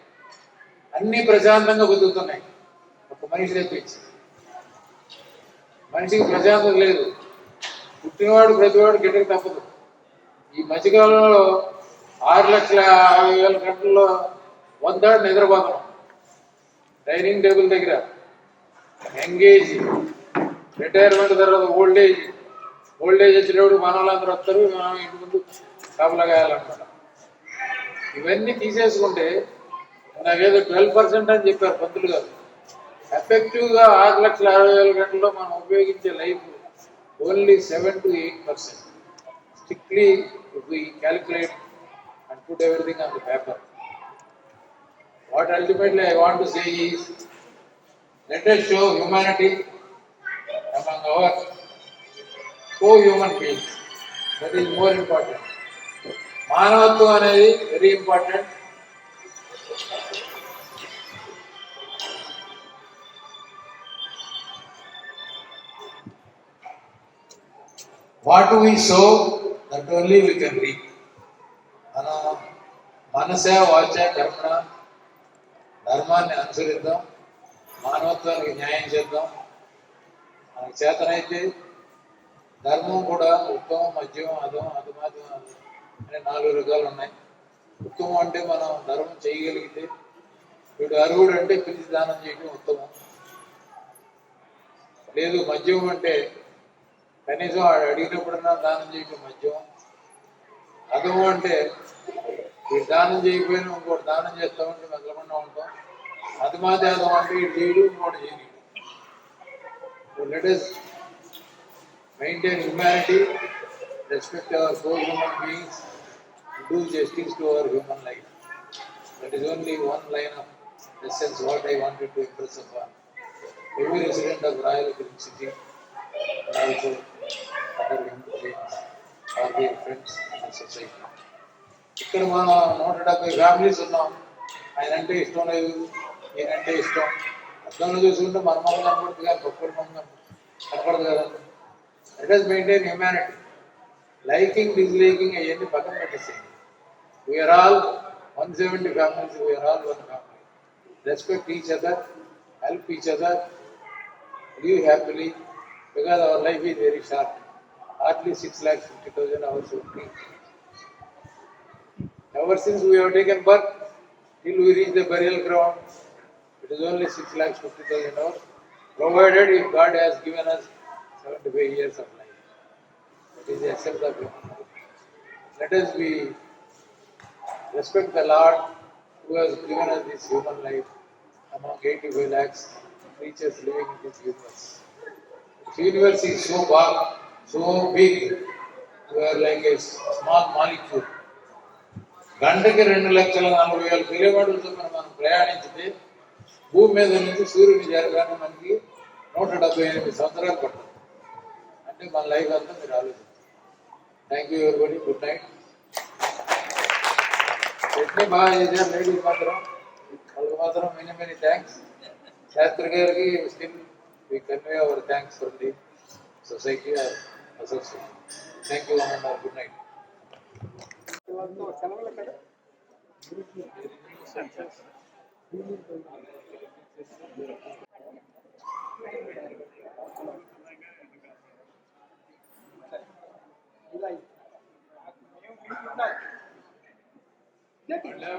అన్ని ప్రశాంతంగా బతుకుతున్నాయి, ఒక మనిషి తెప్పించి. మనిషికి ప్రశాంతత లేదు. పుట్టినవాడు ప్రతివాడు గిట్టక తప్పదు. ఈ మధ్యకాలంలో 6,50,000 గంటల్లో 1/3 నిద్రపోతున్నాం. డైనింగ్ టేబుల్ దగ్గర ఎంగేజ్, రిటైర్మెంట్ తర్వాత ఓల్డేజ్ వచ్చేటప్పుడు మన వాళ్ళందరూ వస్తారు, మనం ఇంటి ముందు కాపలాగా వేయాలన్నమాట. ఇవన్నీ తీసేసుకుంటే నాకేదో 12% అని చెప్పారు పంతులు గారు. ఎఫెక్టివ్గా 6,60,000 గంటల్లో మనం ఉపయోగించే life only 7 to 8%. Strictly if we calculate and put everything on the paper. What ultimately I want to say is, let us show humanity among our co-human beings. That is more important. మానవత్వం అనేది very important. What we sow, that only we can reap. మన మనస వాచ కర్మణ ధర్మాన్ని అనుసరిద్దాం, మానవత్వానికి న్యాయం చేద్దాం. మనకి చేతనైతే ధర్మం కూడా ఉత్తమం, మధ్యం, అధమాధం అనే 4 రకాలు ఉన్నాయి. ఉత్తమం అంటే మనం ధర్మం చేయగలిగితే, వీడు అర్హుడు అంటే పిలిచి దానం చేయడం ఉత్తమం. లేదు మధ్యం అంటే కనీసం అడిగినప్పుడన్నా దానం చేయడం మధ్యం. అధము అంటే వీడు దానం చేయకపోయినా ఇంకోటి దానం చేస్తామంటే మెదలకుండా ఉంటాం. అధమాదేదం అంటే వీడు చేయడు, ఇంకోటి చేయడు. Let us maintain humanity, respect our co-human beings, do justice to our human life. That is only one line of essence what I wanted to impress upon every resident of Rayalaseema city and also other human beings or their friends in the society. ఇక్కడ మనం 170 families ఉన్నాం. ఆయన అంటే ఇష్టం లేదు, ఈయనంటే ఇష్టం. అర్థంలో చూసుకుంటే మన మొహం కనపడుతుంది కానీ పక్కడి మొహం కనపడదు కదా. Let us maintain humanity. Liking, disliking అవన్నీ పక్కన పెట్టేసేయండి. We are all 170 families, we are all one family. Respect each other, help each other, live happily, because our life is very short. Hardly 6,50,000 hours only. Ever since we have taken birth till we reach the burial ground, it is only 6,50,000 hours, provided if God has given us 75 years of life. That is the essence of human life. Let us respect the Lord who has given us this human life among 85 lakhs creatures living in this universe. This universe is so vast, so big, we are like a small molecule. గంటకి 2,40,000 కిలోమీటర్లతో మనం ప్రయాణించితే భూమి మీద నుంచి సూర్యుని చేరగానే మనకి 178 సంవత్సరాలు పడుతుంది. అంటే మన లైఫ్ అంతా మీరు ఆలోచించారు. Thank you everybody, good night. Chutney బాగా చేశారు లేడీస్ మాత్రం, వాళ్ళకి మాత్రం మెనీ థ్యాంక్స్. శాస్త్రి గారికి still we convey our thanks from the society or association. Thank you and good night. సెలవులు ఎక్కడ ఇలా